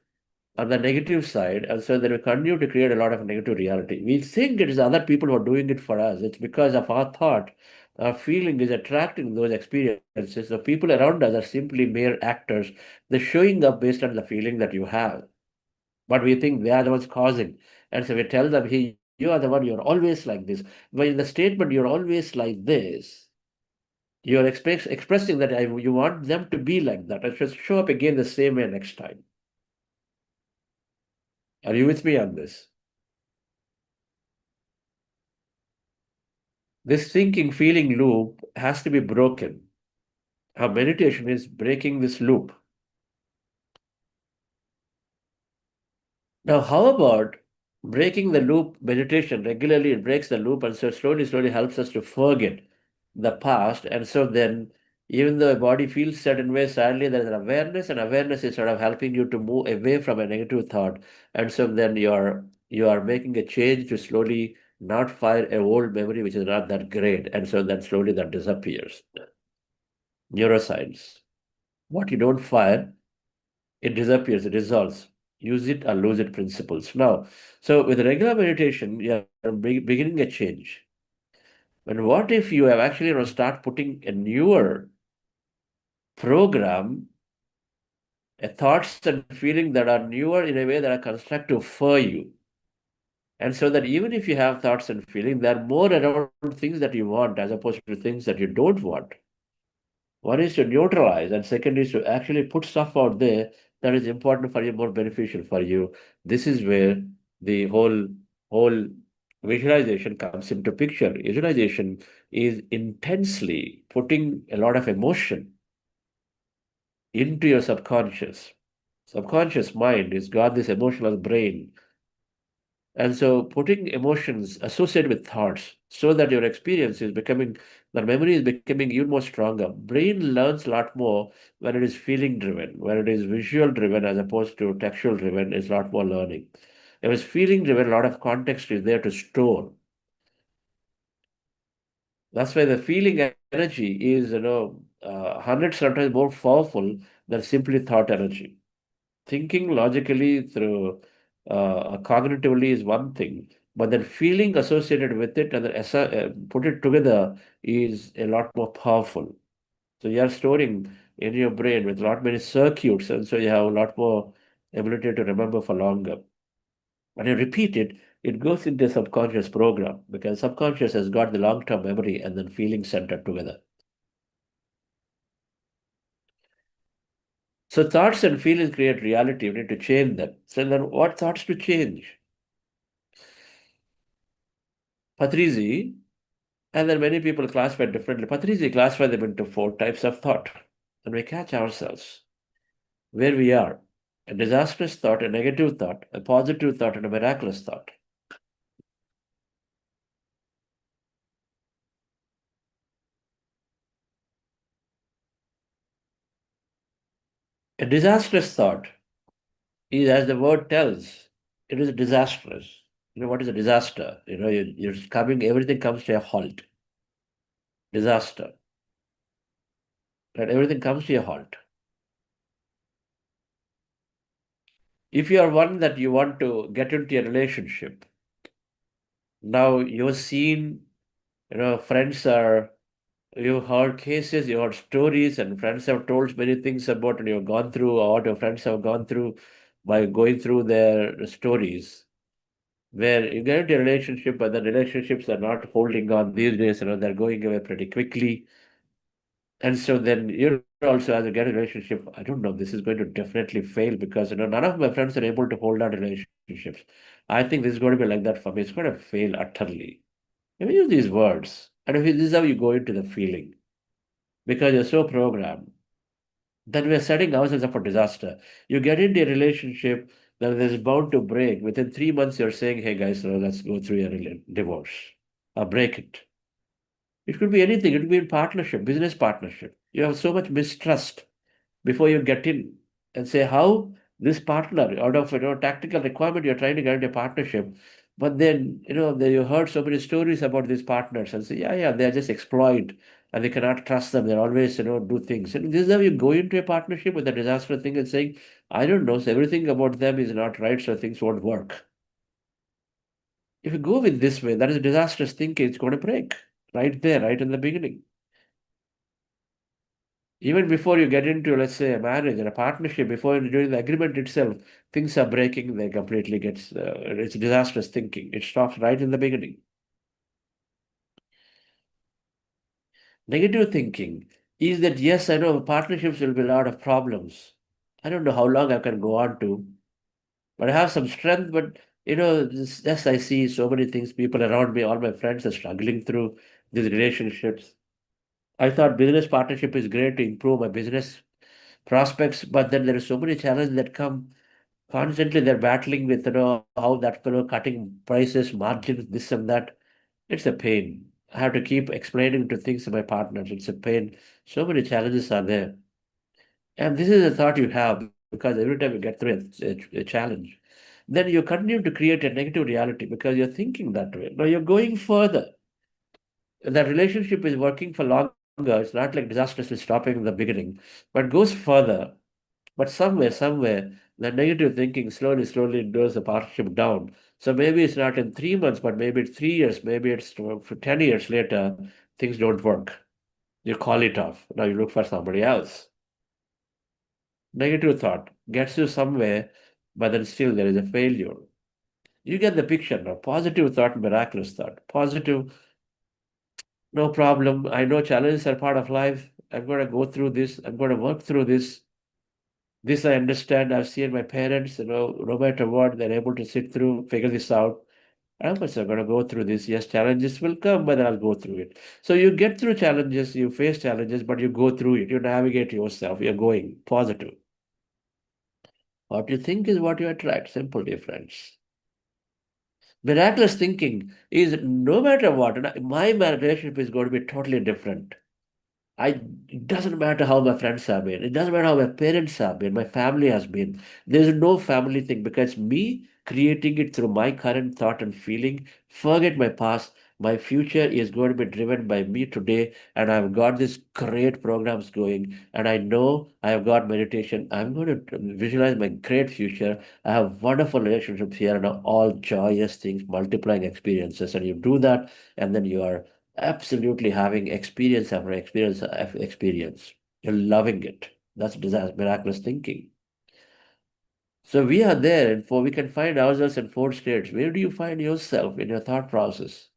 on the negative side, and so then we continue to create a lot of negative reality. We think it is other people who are doing it for us. It's because of our thought, our feeling is attracting those experiences. The people around us are simply mere actors. They're showing up based on the feeling that you have. But we think they are the ones causing. And so we tell them, hey, you are the one, you're always like this. But in the statement, you're always like this, you're expressing that you want them to be like that. I should show up again the same way next time. Are you with me on this? This thinking, feeling loop has to be broken. Our meditation is breaking this loop. Now, how about breaking the loop meditation? Regularly, it breaks the loop and so slowly helps us to forget the past. And so then, even though a body feels certain way, suddenly there is an awareness, and awareness is sort of helping you to move away from a negative thought. And so then you are making a change to slowly not fire a old memory which is not that great. And so then slowly that disappears. Neuroscience. What you don't fire, it disappears, it dissolves. Use it or lose it principles. Now, so with regular meditation, you are beginning a change. But what if you have actually start putting a newer program, a thoughts and feeling that are newer in a way that are constructive for you? And so that even if you have thoughts and feelings, they're more around things that you want as opposed to things that you don't want. One is to neutralize, and second is to actually put stuff out there that is important for you, more beneficial for you. This is where the whole visualization comes into picture. Visualization is intensely putting a lot of emotion into your subconscious. Subconscious mind has got this emotional brain. And so putting emotions associated with thoughts so that your experience is becoming, the memory is becoming even more stronger. Brain learns a lot more when it is feeling driven, when it is visual driven as opposed to textual driven, is a lot more learning. If it's feeling driven, a lot of context is there to store. That's why the feeling energy is, 100 sometimes more powerful than simply thought energy. Thinking logically through cognitively is one thing, but then feeling associated with it and then put it together is a lot more powerful. So you are storing in your brain with a lot many circuits, and so you have a lot more ability to remember for longer. When you repeat it, it goes into a subconscious program because subconscious has got the long-term memory and then feeling center together. So thoughts and feelings create reality. You need to change them. So then what thoughts to change? Patrizi, and then many people classify differently. Patrizi classified them into 4 types of thought. And we catch ourselves where we are. A disastrous thought, a negative thought, a positive thought, and a miraculous thought. A disastrous thought is, as the word tells, it is disastrous. You know what is a disaster? You're coming, everything comes to a halt. Disaster. Right? Everything comes to a halt. If you are one that you want to get into a relationship, now you've seen, friends are, you've heard cases, you heard stories, and friends have told many things about, and you've gone through, or what your friends have gone through by going through their stories, where you get into a relationship, but the relationships are not holding on these days, they're going away pretty quickly. And so then you're also, as you get a relationship, I don't know, this is going to definitely fail because, none of my friends are able to hold on to relationships. I think this is going to be like that for me. It's going to fail utterly. If you use these words, and if this is how you go into the feeling, because you're so programmed, then we're setting ourselves up for disaster. You get into a relationship that is bound to break. Within 3 months, you're saying, hey guys, let's go through a divorce or break it. It could be anything. It could be in partnership, business partnership. You have so much mistrust before you get in and say how this partner, out of tactical requirement, you're trying to get into a partnership. But then, you heard so many stories about these partners and say, yeah, they're just exploit and they cannot trust them. They're always, do things. And this is how you go into a partnership with a disaster thing and saying, I don't know, so everything about them is not right, so things won't work. If you go with this way, that is disastrous thinking, it's going to break right there, right in the beginning. Even before you get into, let's say, a marriage or a partnership, before during the agreement itself, things are breaking, they completely gets, it's disastrous thinking. It stops right in the beginning. Negative thinking is that, yes, I know partnerships will be a lot of problems. I don't know how long I can go on to, but I have some strength, but yes, I see so many things, people around me, all my friends are struggling through these relationships. I thought business partnership is great to improve my business prospects, but then there are so many challenges that come constantly. They're battling with how that cutting prices, margins, this and that. It's a pain. I have to keep explaining to things to my partners. It's a pain. So many challenges are there. And this is a thought you have because every time you get through a challenge, then you continue to create a negative reality because you're thinking that way. Now you're going further. That relationship is working for longer. It's not like disastrously stopping in the beginning, but goes further. But somewhere, the negative thinking slowly does the partnership down. So maybe it's not in 3 months, but maybe it's 3 years, maybe it's for 10 years later, things don't work. You call it off. Now you look for somebody else. Negative thought gets you somewhere, but then still there is a failure. You get the picture now. Positive thought, miraculous thought. Positive, no problem. I know challenges are part of life. I'm going to go through this. I'm going to work through this. This I understand. I've seen my parents, no matter what, they're able to sit through, figure this out. I'm also going to go through this. Yes, challenges will come, but I'll go through it. So you get through challenges, you face challenges, but you go through it. You navigate yourself. You're going positive. What you think is what you attract. Simple difference. Miraculous thinking is no matter what, my relationship is going to be totally different. It doesn't matter how my friends have been. It doesn't matter how my parents have been, my family has been. There's no family thing because me creating it through my current thought and feeling, forget my past. My future is going to be driven by me today, and I've got these great programs going, and I know I have got meditation. I'm going to visualize my great future. I have wonderful relationships here and all joyous things, multiplying experiences, and you do that, and then you are absolutely having experience after experience after experience. You're loving it. That's miraculous thinking. So we are there, and we can find ourselves in 4 states. Where do you find yourself in your thought process?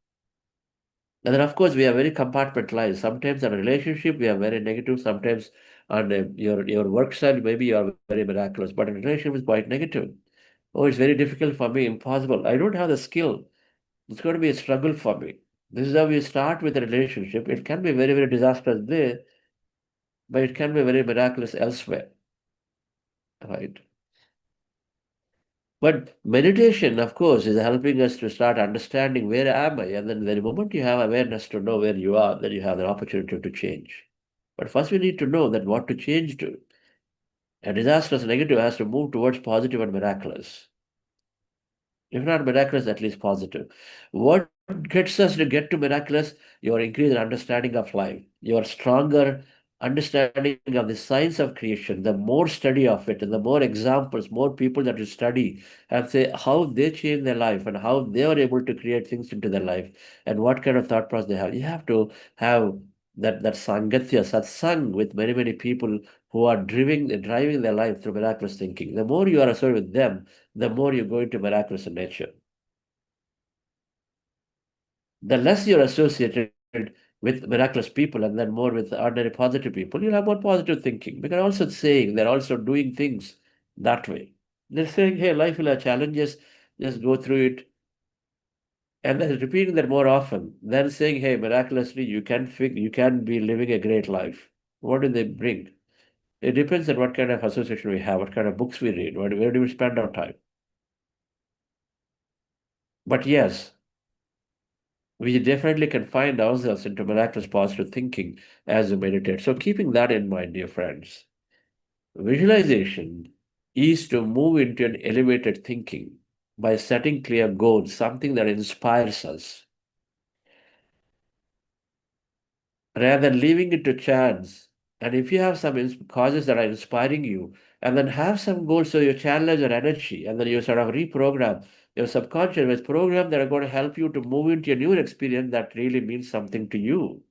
And then, of course, we are very compartmentalized. Sometimes in a relationship, we are very negative. Sometimes on your work side, maybe you are very miraculous. But in a relationship, it's quite negative. Oh, it's very difficult for me, impossible. I don't have the skill. It's going to be a struggle for me. This is how we start with a relationship. It can be very, very disastrous there, but it can be very miraculous elsewhere. Right? But meditation, of course, is helping us to start understanding where am I? And then the moment you have awareness to know where you are, then you have the opportunity to change. But first we need to know that what to change to. A disastrous negative has to move towards positive and miraculous. If not miraculous, at least positive. What gets us to get to miraculous? Your increased understanding of life, your stronger understanding of the science of creation, the more study of it, and the more examples, more people that you study and say how they change their life and how they are able to create things into their life and what kind of thought process they have. You have to have that sangatya, satsang with many, many people who are driving their life through miraculous thinking. The more you are associated with them, the more you go into miraculous in nature. The less you're associated with miraculous people and then more with ordinary positive people, you'll have more positive thinking. Because also saying, they're also doing things that way. They're saying, hey, life will have challenges, just go through it. And then repeating that more often, then saying, hey, miraculously, you can be living a great life. What do they bring? It depends on what kind of association we have, what kind of books we read, where do we spend our time. But yes, we definitely can find ourselves into miraculous positive thinking as we meditate. So keeping that in mind, dear friends, visualization is to move into an elevated thinking by setting clear goals, something that inspires us, rather than leaving it to chance. And if you have some causes that are inspiring you, and then have some goals so you channelize your energy, and then you sort of reprogram your subconscious with programs that are going to help you to move into a new experience that really means something to you.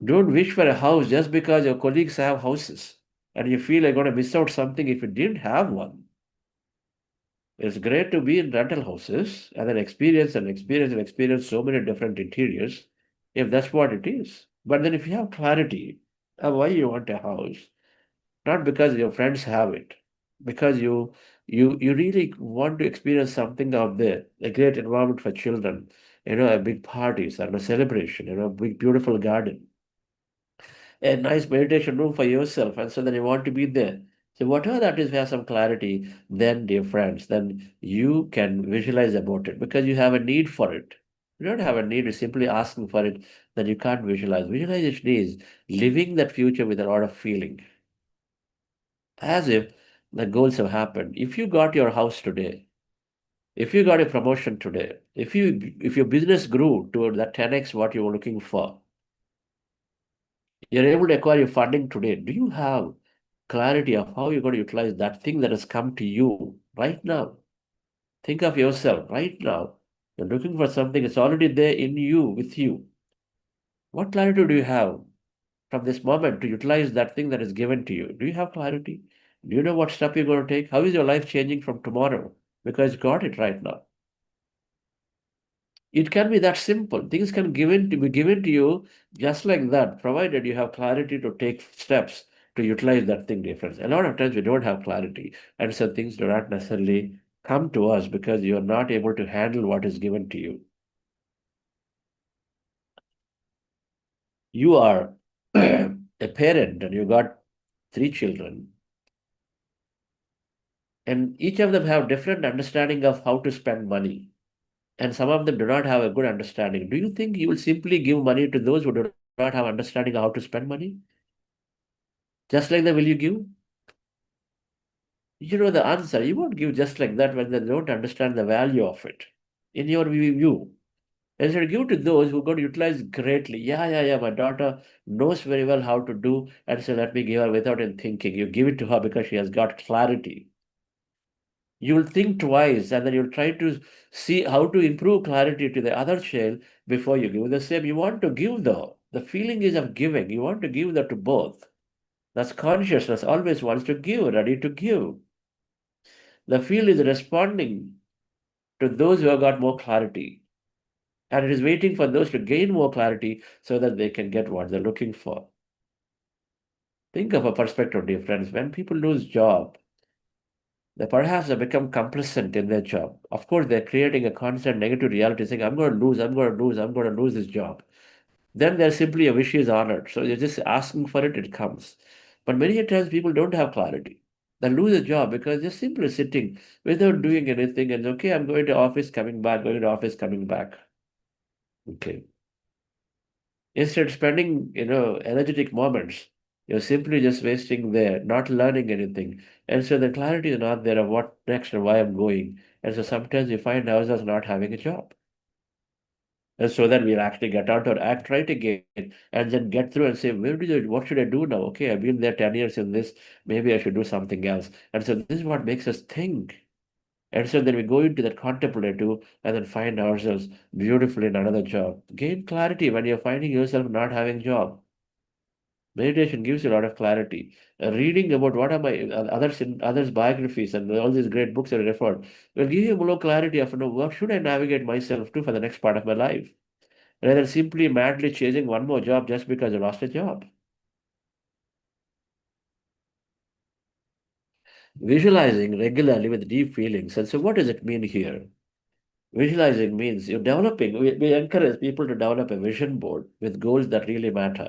Don't wish for a house just because your colleagues have houses and you feel you're going to miss out something if you didn't have one. It's great to be in rental houses and then experience so many different interiors if that's what it is. But then if you have clarity of why you want a house, not because your friends have it, because you really want to experience something out there, a great environment for children, a big parties and a celebration, a big beautiful garden, a nice meditation room for yourself, and so then you want to be there. So whatever that is, if you have some clarity, then dear friends, then you can visualize about it because you have a need for it. You don't have a need, you're simply asking for it, then you can't visualize. Visualization is living that future with a lot of feeling. As if the goals have happened. If you got your house today, if you got a promotion today, if your business grew to that 10x what you were looking for, you're able to acquire your funding today. Do you have clarity of how you're going to utilize that thing that has come to you right now? Think of yourself right now. You're looking for something that's already there in you, with you. What clarity do you have from this moment to utilize that thing that is given to you? Do you have clarity? Do you know what step you're going to take? How is your life changing from tomorrow? Because you got it right now. It can be that simple. Things can be given to you just like that, provided you have clarity to take steps to utilize that thing differently. A lot of times we don't have clarity, and so things do not necessarily come to us because you are not able to handle what is given to you. You are a parent and you got 3 children, and each of them have different understanding of how to spend money. And some of them do not have a good understanding. Do you think you will simply give money to those who do not have understanding of how to spend money? Just like that, will you give? You know the answer. You won't give just like that when they don't understand the value of it. In your view, instead give to those who got utilized greatly. Yeah. My daughter knows very well how to do, and so let me give her without any thinking. You give it to her because she has got clarity. You'll think twice, and then you'll try to see how to improve clarity to the other child before you give the same. You want to give though. The feeling is of giving. You want to give that to both. That's consciousness always wants to give, ready to give. The field is responding to those who have got more clarity. And it is waiting for those to gain more clarity so that they can get what they're looking for. Think of a perspective difference. When people lose job, they perhaps have become complacent in their job. Of course, they're creating a constant negative reality saying, I'm going to lose, I'm going to lose, I'm going to lose this job. Then there's simply a wish is honored. So you're just asking for it, it comes. But many times people don't have clarity. They lose a job because they're simply sitting without doing anything and okay, I'm going to office, coming back, going to office, coming back. Okay. Instead spending, energetic moments, you're simply just wasting there, not learning anything. And so the clarity is not there of what next and why I'm going. And so sometimes we find ourselves not having a job. And so then we'll actually get out or act right again and then get through and say, what should I do now? Okay, I've been there 10 years in this. Maybe I should do something else. And so this is what makes us think. And so then we go into that contemplative and then find ourselves beautifully in another job. Gain clarity when you're finding yourself not having job. Meditation gives you a lot of clarity. Reading about what are my others' biographies and all these great books that I referred will give you more clarity of what should I navigate myself to for the next part of my life, rather than simply madly chasing one more job just because I lost a job. Visualizing regularly with deep feelings. And so, what does it mean here? Visualizing means you're developing. We encourage people to develop a vision board with goals that really matter.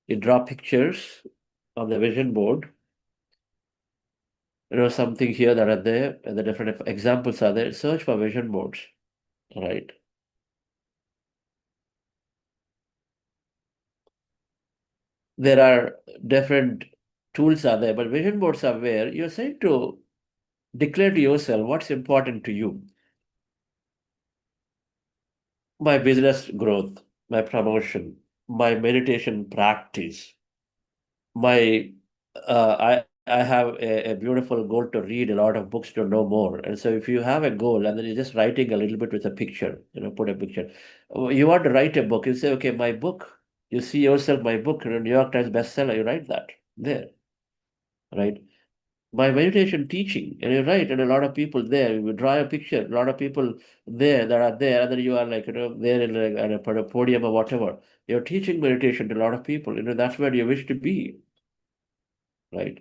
You draw pictures on the vision board, something here that are there, and the different examples are there. Search for vision boards, right? There are different tools are there, but vision boards are where you're saying to declare to yourself what's important to you. My business growth, my promotion, my meditation practice, my I have a beautiful goal to read a lot of books to know more. And so if you have a goal and then you're just writing a little bit with a picture, put a picture. You want to write a book, you say, okay, my book. You see yourself, my book, New York Times bestseller, you write that there, right? My meditation teaching, and you're right, and a lot of people there, you draw a picture, a lot of people there that are there, and then you are like, there in at a podium or whatever. You're teaching meditation to a lot of people, that's where you wish to be, right?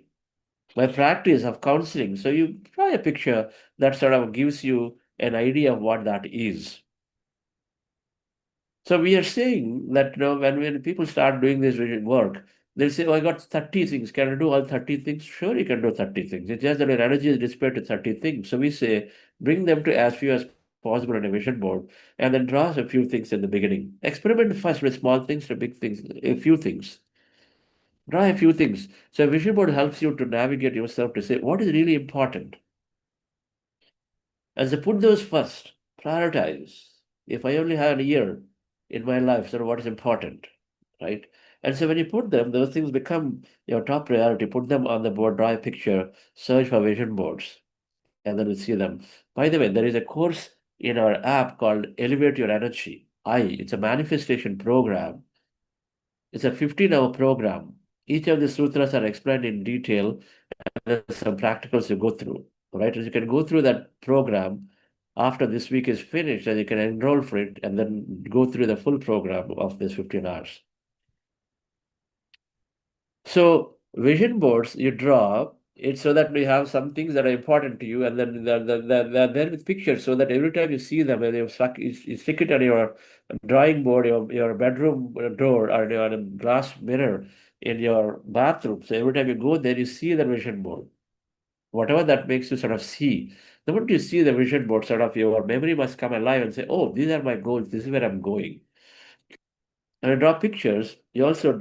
My practice of counseling. So you draw a picture that sort of gives you an idea of what that is. So we are saying that when people start doing this work, they'll say, oh, I got 30 things. Can I do all 30 things? Sure, you can do 30 things. It's just that your energy is displayed to 30 things. So we say, bring them to as few as possible on a vision board and then draw a few things in the beginning. Experiment first with small things to big things, a few things. Draw a few things. So a vision board helps you to navigate yourself to say, what is really important? And so put those first, prioritize. If I only have a year in my life, so what is important, right? And so when you put them, those things become your top priority. Put them on the board, draw a picture, search for vision boards, and then you see them. By the way, there is a course in our app called Elevate Your Energy. It's a manifestation program. It's a 15-hour program. Each of the sutras are explained in detail, and there's some practicals you go through, right? And you can go through that program after this week is finished, and you can enroll for it and then go through the full program of this 15 hours. So vision boards you draw, it's so that you have some things that are important to you, and then they're there with pictures, so that every time you see them, and you stick it on your drawing board, your bedroom door, or on a glass mirror in your bathroom. So every time you go there, you see the vision board, whatever that makes you sort of see. The moment you see the vision board, sort of your memory must come alive and say, oh, these are my goals, this is where I'm going. And you draw pictures, you also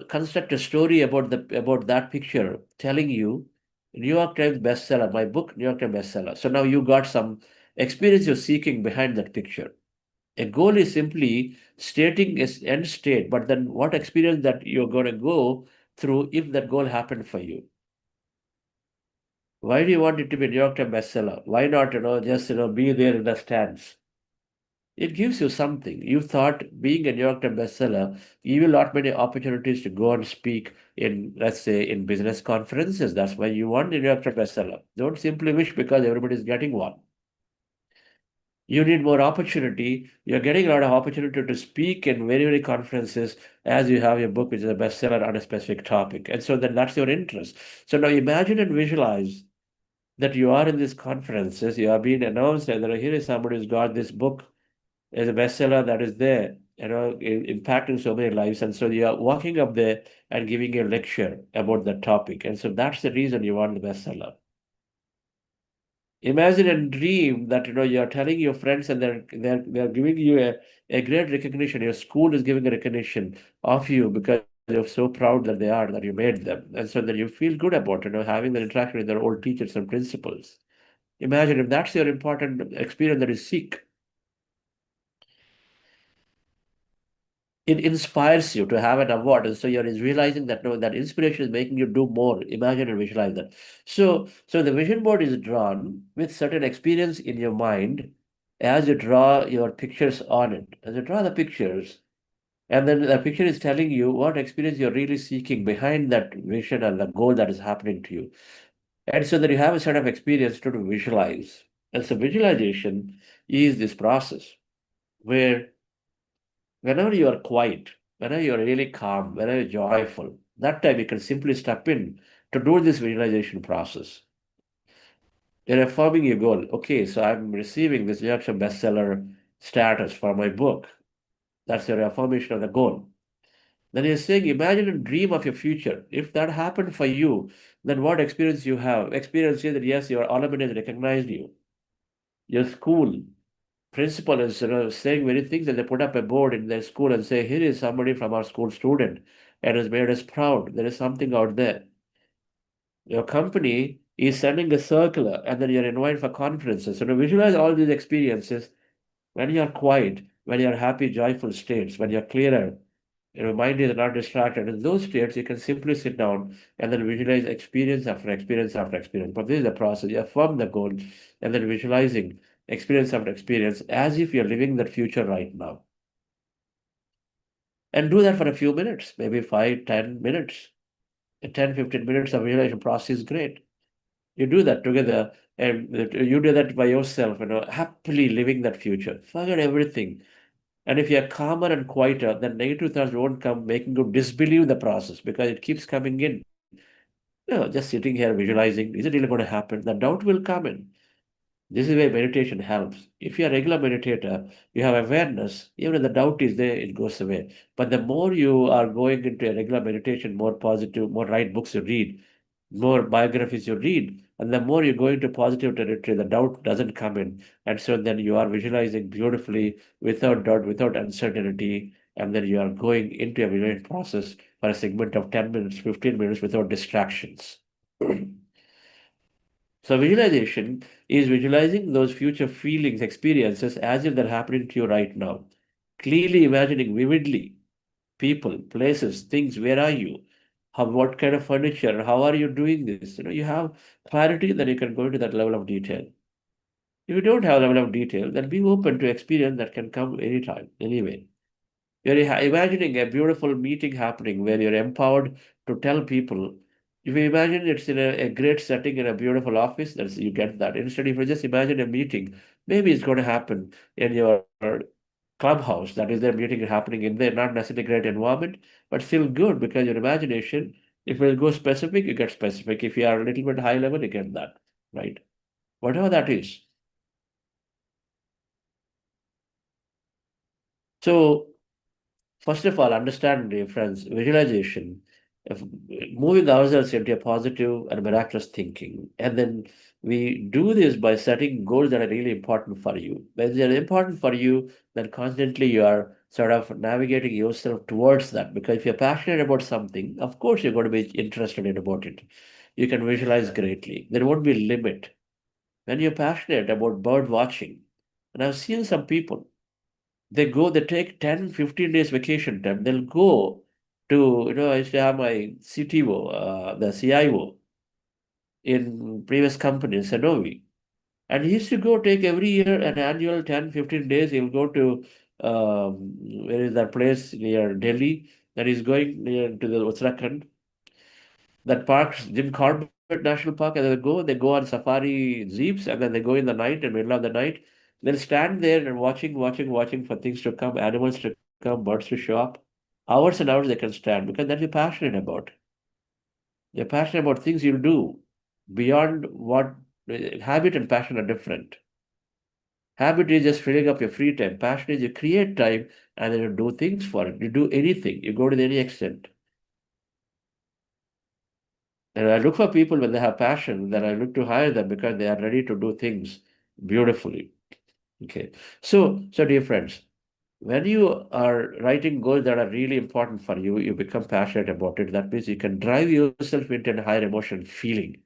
construct a story about that picture, telling you New York Times bestseller, my book, New York Times bestseller. So now you got some experience you're seeking behind that picture. A goal is simply stating its end state, but then what experience that you're going to go through if that goal happened for you. Why do you want it to be a New York Times bestseller? Why not, just, be there in the stands? It gives you something. You thought being a New York Times bestseller, you will not many opportunities to go and speak in, let's say, in business conferences. That's why you want a New York Times bestseller. Don't simply wish because everybody's getting one. You need more opportunity. You're getting a lot of opportunity to speak in very, very conferences as you have your book, which is a bestseller on a specific topic. And so then that's your interest. So now imagine and visualize that you are in these conferences, you are being announced, and here is somebody who's got this book as a bestseller that is there, impacting so many lives. And so you are walking up there and giving a lecture about that topic. And so that's the reason you want the bestseller. Imagine and dream that you are telling your friends, and they're giving you a great recognition. Your school is giving a recognition of you because you're so proud that that you made them. And so then you feel good about having the interaction with their old teachers and principals. Imagine if that's your important experience that you seek. It inspires you to have an award, and so you're realizing that that inspiration is making you do more. Imagine and visualize that. So the vision board is drawn with certain experience in your mind as you draw your pictures on it. As you draw the pictures, and then the picture is telling you what experience you're really seeking behind that vision and the goal that is happening to you. And so that you have a set of experience to visualize. And so visualization is this process where whenever you are quiet, whenever you are really calm, whenever you're joyful, that time you can simply step in to do this visualization process. You're affirming your goal. Okay, so I'm receiving this New York Times bestseller status for my book. That's your affirmation of the goal. Then you're saying, imagine and dream of your future. If that happened for you, then what experience you have? Experience is that yes, your alumni has recognized you. Your school principal is saying many things, and they put up a board in their school and say, here is somebody from our school student and has made us proud. There is something out there. Your company is sending a circular, and then you're invited for conferences. So to visualize all these experiences when you're quiet, when you're happy, joyful states, when you're clearer, your mind is not distracted. In those states, you can simply sit down and then visualize experience after experience after experience. But this is the process. You affirm the goal and then visualizing experience after experience as if you're living that future right now. And do that for a few minutes, maybe 5, 10 minutes. 10, 15 minutes of visualization process is great. You do that together, and you do that by yourself, happily living that future. Forget everything. And if you're calmer and quieter, then negative thoughts won't come, making you disbelieve the process because it keeps coming in. Just sitting here visualizing, is it really going to happen? The doubt will come in. This is where meditation helps. If you're a regular meditator, you have awareness. Even if the doubt is there, it goes away. But the more you are going into a regular meditation, more positive, more right books you read, more biographies you read, and the more you go into positive territory, the doubt doesn't come in. And so then you are visualizing beautifully without doubt, without uncertainty, and then you are going into a visualization process for a segment of 10 minutes, 15 minutes without distractions. So visualization is visualizing those future feelings, experiences as if they're happening to you right now. Clearly imagining vividly people, places, things, where are you? What kind of furniture? How are you doing this? You have clarity, then you can go into that level of detail. If you don't have a level of detail, then be open to experience that can come anytime, anyway. You're imagining a beautiful meeting happening where you're empowered to tell people. If you imagine it's in a great setting in a beautiful office, that's you get that. Instead, if you just imagine a meeting, maybe it's going to happen in your clubhouse. That is, their meeting happening in there, not necessarily great environment, but still good because your imagination. If you go specific, you get specific. If you are a little bit high level, you get that, right? Whatever that is. So, first of all, understand, dear friends, visualization, if moving ourselves into a positive and miraculous thinking. And then we do this by setting goals that are really important for you. When they're important for you, then constantly you are sort of navigating yourself towards that. Because if you're passionate about something, of course you're going to be interested in about it. You can visualize greatly. There won't be a limit. When you're passionate about bird watching, and I've seen some people, they take 10, 15 days vacation time. They'll go to, I used to have my CTO, the CIO in previous company, Sanofi. And he used to go take every year an annual 10, 15 days. He'll go to, where is that place near Delhi? That he's going near to the Uttarakhand. That park, Jim Corbett National Park, and they go on safari jeeps, and then they go in the night, in the middle of the night. They'll stand there and watching for things to come, animals to come, birds to show up. Hours and hours they can stand because that you're passionate about. You're passionate about things you'll do beyond what habit and passion are different. Habit is just filling up your free time. Passion is you create time and then you do things for it. You do anything. You go to any extent. And I look for people when they have passion, then I look to hire them because they are ready to do things beautifully. Okay. So dear friends, when you are writing goals that are really important for you, you become passionate about it. That means you can drive yourself into a higher emotion feeling.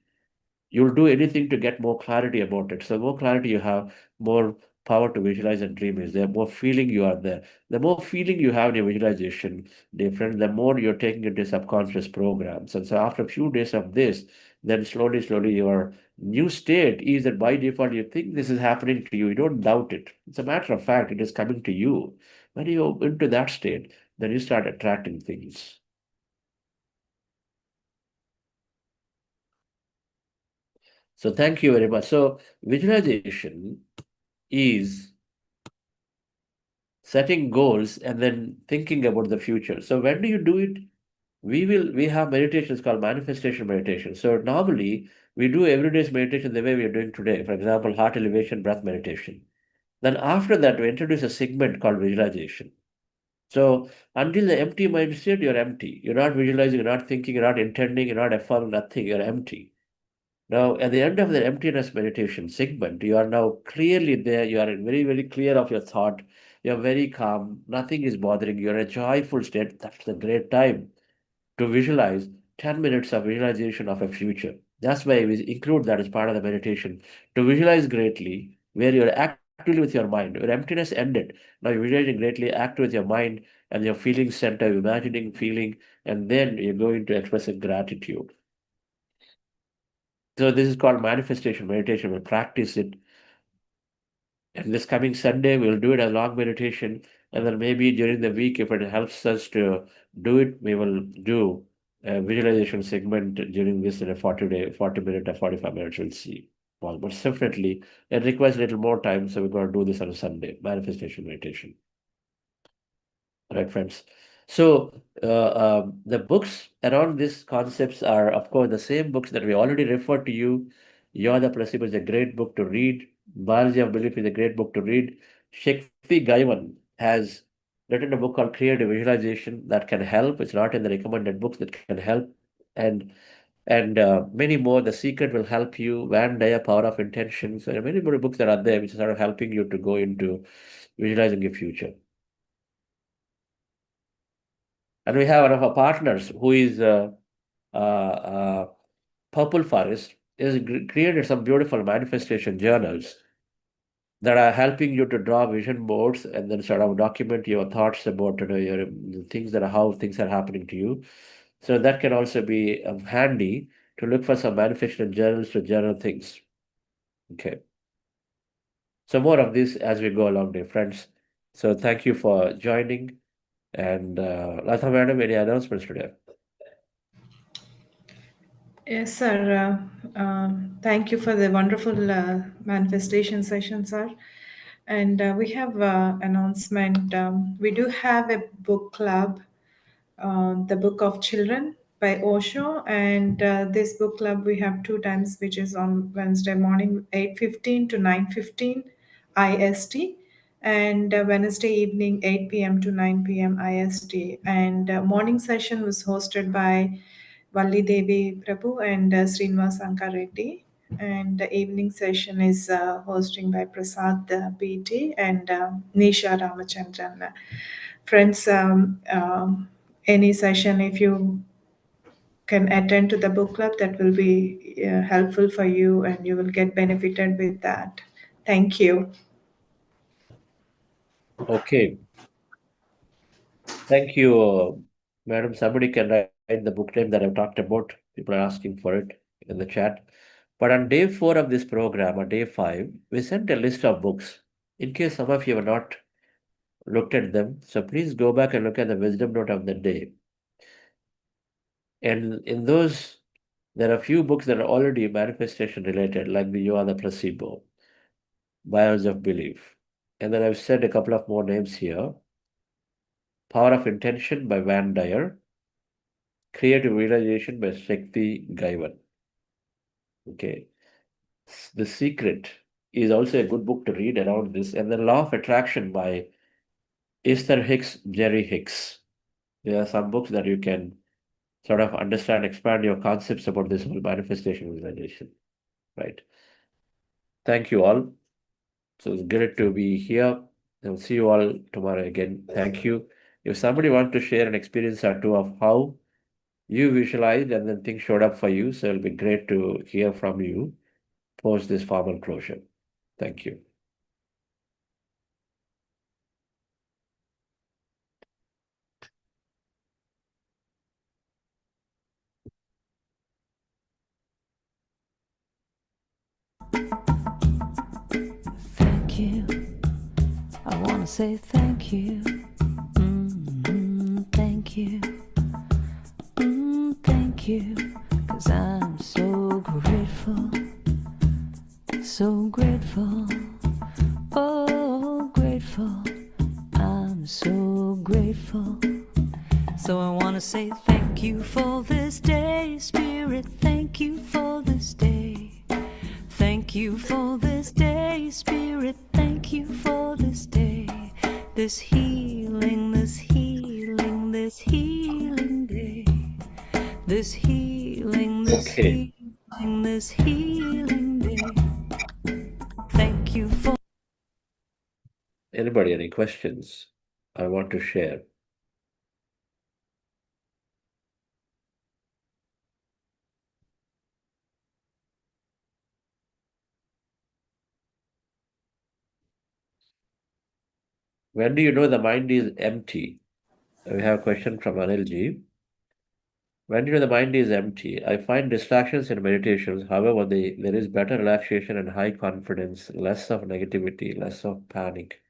You'll do anything to get more clarity about it. So the more clarity you have, more power to visualize and dream is there, more feeling you are there. The more feeling you have in your visualization, different, the more you're taking into subconscious programs. And so after a few days of this, then slowly your new state is that by default you think this is happening to you. You don't doubt it. It's a matter of fact, it is coming to you. When you into that state, then you start attracting things. So thank you very much. So visualization is setting goals and then thinking about the future. So when do you do it? We have meditations called manifestation meditation. So normally we do everyday's meditation the way we are doing today. For example, heart elevation, breath meditation. Then after that, we introduce a segment called visualization. So until the empty mind state, you're empty. You're not visualizing, you're not thinking, you're not intending, you're not affirming nothing, you're empty. Now, at the end of the emptiness meditation segment, you are now clearly there. You are very, very clear of your thought. You're very calm. Nothing is bothering you. You're in a joyful state. That's a great time to visualize 10 minutes of visualization of a future. That's why we include that as part of the meditation. To visualize greatly, where you're actively with your mind. Your emptiness ended. Now you're visualizing greatly, act with your mind and your feeling center, imagining, feeling, and then you're going to expressing gratitude. So this is called manifestation meditation. We'll practice it. And this coming Sunday, we'll do it as long meditation. And then maybe during the week, if it helps us to do it, we will do a visualization segment during this in a 40 minute or 45 minutes. We'll see. Well, but definitely, it requires a little more time. So we're going to do this on a Sunday, manifestation meditation. Right, friends. So the books around these concepts are, of course, the same books that we already referred to you. You're the Placebo is a great book to read. Biology of Belief is a great book to read. Shakti Gaivan has written a book called Creative Visualization that can help. It's not in the recommended books that can help. And many more. The Secret will help you. Van Dyer, Power of Intentions. There are many more books that are there which are sort of helping you to go into visualizing your future. And we have one of our partners who is Purple Forest, is created some beautiful manifestation journals that are helping you to draw vision boards and then sort of document your thoughts about your things that are how things are happening to you. So that can also be handy to look for some manifestation journals to journal things. Okay. So more of this as we go along, dear friends. So thank you for joining. And Latha Madam, any announcements today? Yes, sir. Thank you for the wonderful manifestation session, sir. And we have announcement. We do have a book club, The Book of Children by Osho. And this book club we have 2 times, which is on Wednesday morning, 8:15 to 9:15 IST. And Wednesday evening, 8 p.m. to 9 p.m. IST. And morning session was hosted by Valli Devi Prabhu and Srinivas Reddy. And the evening session is hosting by Prasad BT and Nisha Ramachandran. Friends, any session, if you can attend to the book club, that will be helpful for you and you will get benefited with that. Thank you. Okay. Thank you, Madam. Somebody can write the book name that I've talked about. People are asking for it in the chat. But on day 4 of this program, on day 5, we sent a list of books. In case some of you have not looked at them, so please go back and look at the wisdom note of the day. And in those, there are a few books that are already manifestation related, like the You Are the Placebo, Biology of Belief. And then I've said a couple of more names here. Power of Intention by Van Dyer, Creative Realization by Shakti Gaivan. Okay. The Secret is also a good book to read around this. And The Law of Attraction by Esther Hicks, Jerry Hicks. There are some books that you can sort of understand, expand your concepts about this whole manifestation visualization. Right. Thank you all. So it's great to be here. I'll see you all tomorrow again. Thank you. If somebody wants to share an experience or two of how you visualized and then things showed up for you, so it'll be great to hear from you post this formal closure. Thank you. Thank you. I want to say thank you. Thank you. Thank you. 'Cause I'm so grateful. So grateful. Oh, grateful. I'm so grateful. So I want to say thank you for this day, Spirit. Thank you for this day. Thank you for this day, Spirit. Thank you for this day. This healing, this healing, this healing day. This healing, this Okay. healing, this healing day. Thank you for. Anybody, any questions I want to share? When do you know the mind is empty? We have a question from Anilji. When do you know the mind is empty? I find distractions in meditations. However, there is better relaxation and high confidence, less of negativity, less of panic.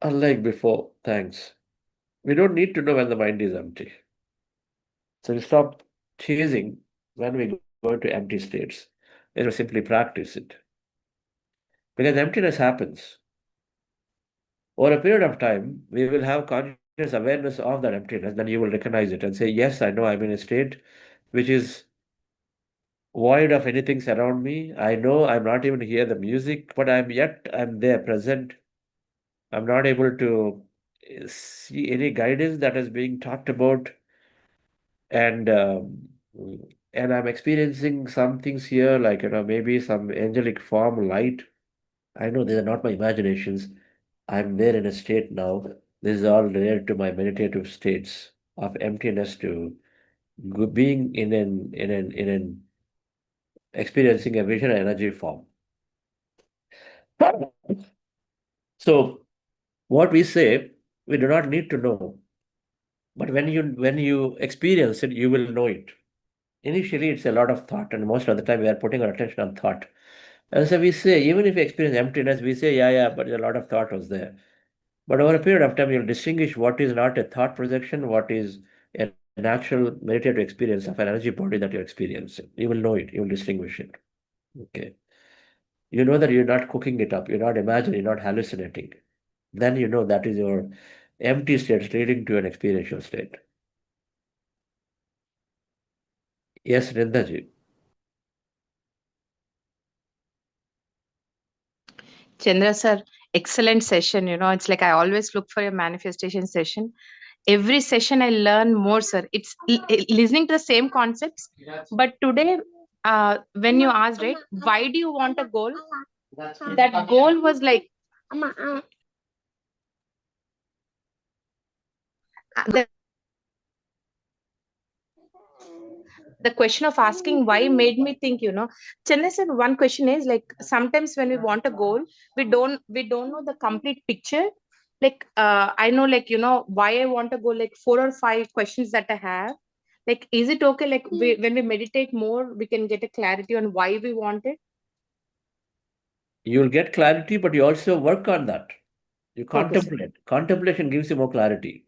Unlike before, thanks. We don't need to know when the mind is empty. So we stop chasing when we go into empty states. We simply practice it. Because emptiness happens. Over a period of time, we will have conscious awareness of that emptiness, then you will recognize it and say, yes, I know I'm in a state which is void of anything around me. I know I'm not even hear the music, but I'm there present. I'm not able to see any guidance that is being talked about. And I'm experiencing some things here, like maybe some angelic form, light. I know these are not my imaginations. I'm there in a state now. This is all related to my meditative states of emptiness to being in an experiencing a vision energy form. So what we say, we do not need to know, but when you experience it, you will know it. Initially, it's a lot of thought, and most of the time we are putting our attention on thought. And so we say, even if we experience emptiness, we say, yeah, but a lot of thought was there. But over a period of time, you'll distinguish what is not a thought projection, what is a natural meditative experience of an energy body that you're experiencing. You will know it, you will distinguish it. Okay. You know that you're not cooking it up, you're not imagining, you're not hallucinating. Then you know that is your empty state leading to an experiential state. Yes, Rindaji. Chandra sir, excellent session. It's like I always look for your manifestation session. Every session I learn more, sir. It's listening to the same concepts. But today, when you asked, right, why do you want a goal? That goal was like, the the question of asking why made me think, Chandra sir, one question is like sometimes when we want a goal, we don't know the complete picture. Like I know, like, why I want to go, like 4 or 5 questions that I have. Like, is it okay? Like when we meditate more, we can get a clarity on why we want it. You'll get clarity, but you also work on that. You Okay, sir. contemplate. Contemplation gives you more clarity.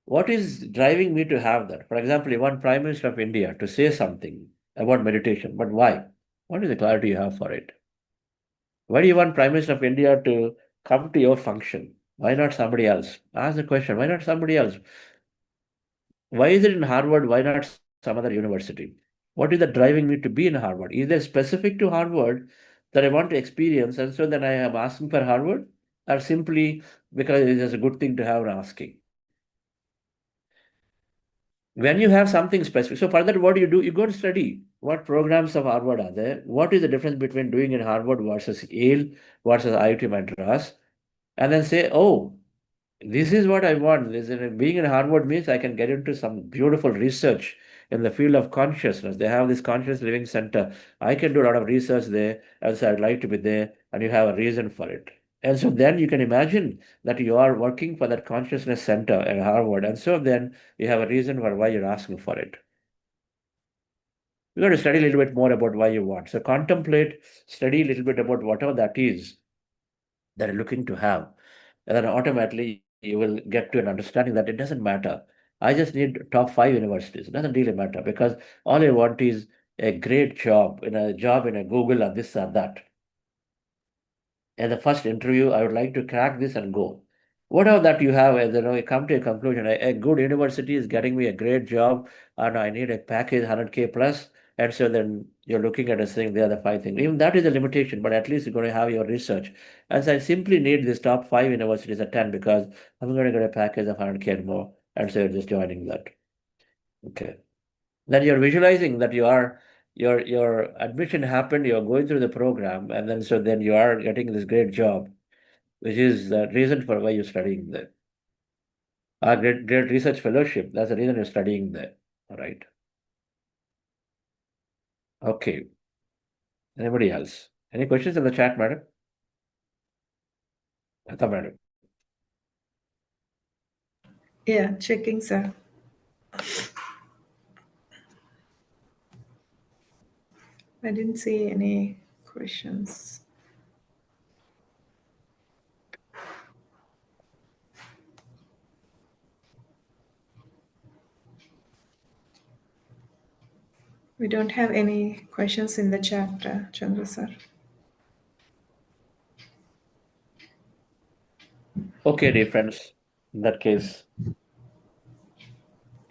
What is driving me to have that? For example, you want Prime Minister of India to say something about meditation, but why? What is the clarity you have for it? Why do you want Prime Minister of India to come to your function? Why not somebody else? Ask the question, why not somebody else? Why is it in Harvard? Why not some other university? What is that driving me to be in Harvard? Is there specific to Harvard that I want to experience, and so then I am asking for Harvard? Or simply because it is a good thing to have and asking? When you have something specific, so for that, what do? You go and study what programs of Harvard are there, what is the difference between doing in Harvard versus Yale versus IIT Madras, and then say, oh, this is what I want. Being in Harvard means I can get into some beautiful research in the field of consciousness. They have this conscious living center. I can do a lot of research there, and so I'd like to be there, and you have a reason for it. And so then you can imagine that you are working for that consciousness center at Harvard. And so then you have a reason for why you're asking for it. You got to study a little bit more about why you want. So contemplate, study a little bit about whatever that is that you're looking to have. And then automatically you will get to an understanding that it doesn't matter. I just need top 5 universities. It doesn't really matter because all I want is a great job in a Google or this or that. At the first interview, I would like to crack this and go. Whatever that you have, you come to a conclusion. A good university is getting me a great job, and I need a package 100K plus. And so then you're looking at a thing, the other 5 things. Even that is a limitation, but at least you're going to have your research. And so I simply need these top 5 universities at 10 because I'm going to get a package of 100K and more. And so you're just joining that. Okay. Then you're visualizing that your admission happened, you're going through the program, and then so then you are getting this great job, which is the reason for why you're studying there. Great research fellowship, that's the reason you're studying there. All right. Okay. Anybody else? Any questions in the chat, madam? Lata madam. Yeah, checking, sir. I didn't see any questions. We don't have any questions in the chat, Chandra sir. Okay, dear friends. In that case,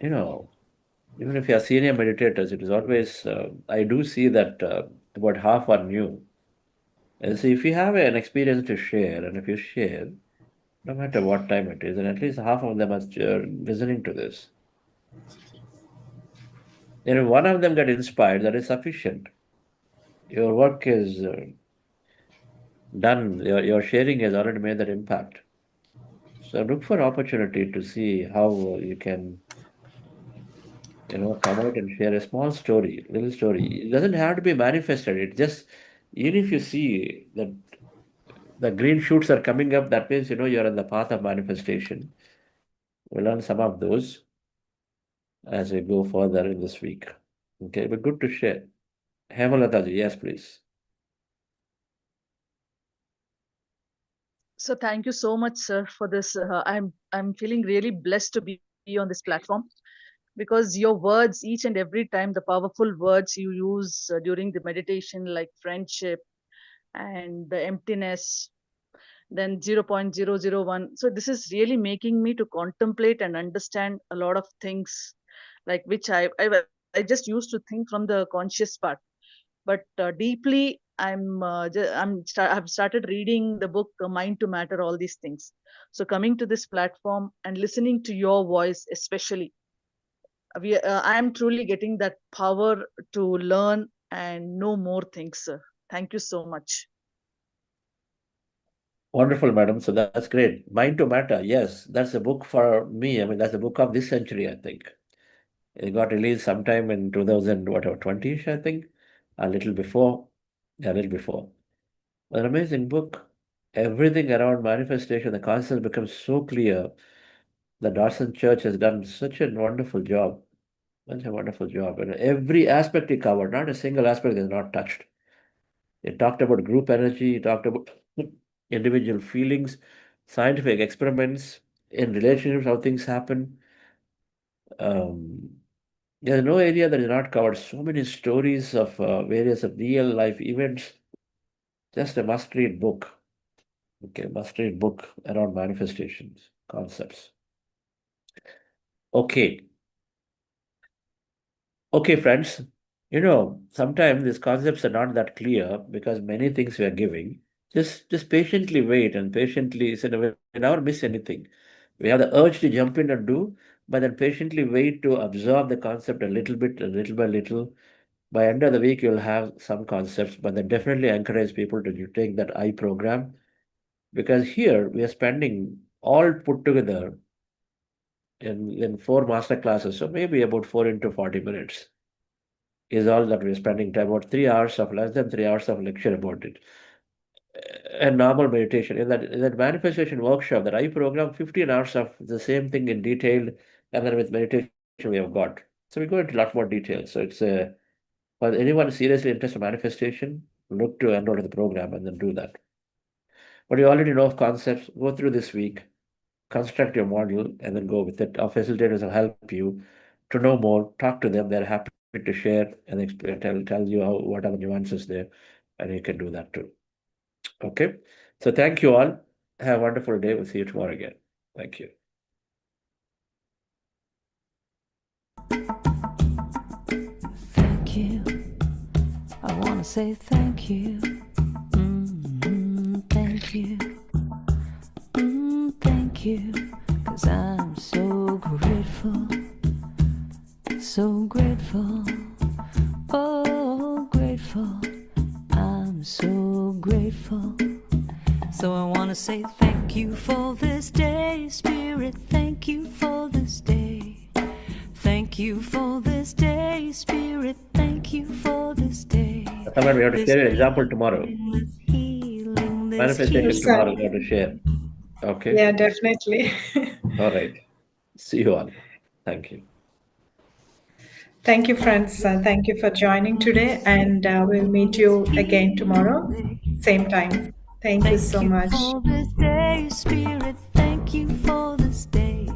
even if you are senior meditators, it is always, I do see that about half are new. And so if you have an experience to share, and if you share, no matter what time it is, and at least half of them are listening to this. If one of them get inspired, that is sufficient. Your work is done. Your sharing has already made that impact. So look for opportunity to see how you can, come out and share a small story, little story. It doesn't have to be manifested. It just, even if you see that the green shoots are coming up, that means, you're on the path of manifestation. We'll learn some of those as we go further in this week. Okay, but good to share. Hemalataji, yes, please. So thank you so much, sir, for this. I'm feeling really blessed to be on this platform, because your words, each and every time, the powerful words you use during the meditation, like friendship and the emptiness, then 0.001. So this is really making me to contemplate and understand a lot of things, like which I just used to think from the conscious part, but deeply I've started reading the book Mind to Matter, all these things. So coming to this platform and listening to your voice, especially, I am truly getting that power to learn and know more things, sir. Thank you so much. Wonderful, madam. So that's great. Mind to Matter. Yes, that's a book for me. I mean, that's a book of this century, I think. It got released sometime in 2020-ish, I think, a little before. Yeah, a little before. An amazing book. Everything around manifestation, the concept becomes so clear. The Dawson Church has done such a wonderful job. Such a wonderful job. And every aspect he covered, not a single aspect is not touched. It talked about group energy, it talked about individual feelings, scientific experiments, in relationships, how things happen. There's no area that is not covered. So many stories of various real life events. Just a must-read book. Okay, must-read book around manifestations, concepts. Okay. Okay, friends. Sometimes these concepts are not that clear because many things we are giving. Just patiently wait and patiently, we never miss anything. We have the urge to jump in and do, but then patiently wait to absorb the concept a little bit, little by little. By end of the week, you'll have some concepts, but then definitely encourage people to take that I program, because here we are spending all put together in 4 master classes, so maybe about 4 into 40 minutes is all that we're spending time, about 3 hours of less than 3 hours of lecture about it. And normal meditation. In that manifestation workshop that I program, 15 hours of the same thing in detail, and then with meditation we have got. So we go into a lot more detail. So it's for anyone seriously interested in manifestation, look to enroll in the program and then do that. But you already know of concepts, go through this week, construct your model, and then go with it. Our facilitators will help you to know more, talk to them. They're happy to share and explain, tell you what are the nuances there, and you can do that too. Okay, so thank you all. Have a wonderful day. We'll see you tomorrow again. Thank you. Thank you. I want to say thank you. Thank you. Thank you. 'Cause I'm so grateful. So grateful. Oh, grateful. I'm so grateful. So I want to say thank you for this day, Spirit. Thank you for this day. Thank you for this day, Spirit. Thank you for this day. Someone, we have to share an example tomorrow. Manifestation Yes, tomorrow, we have to share. Okay? Yeah, definitely. All right. See you all. Thank you. Thank you, friends. Thank you for joining today, and we'll meet you again tomorrow, same time. Thank you so much. For this day, Spirit, thank you for this day.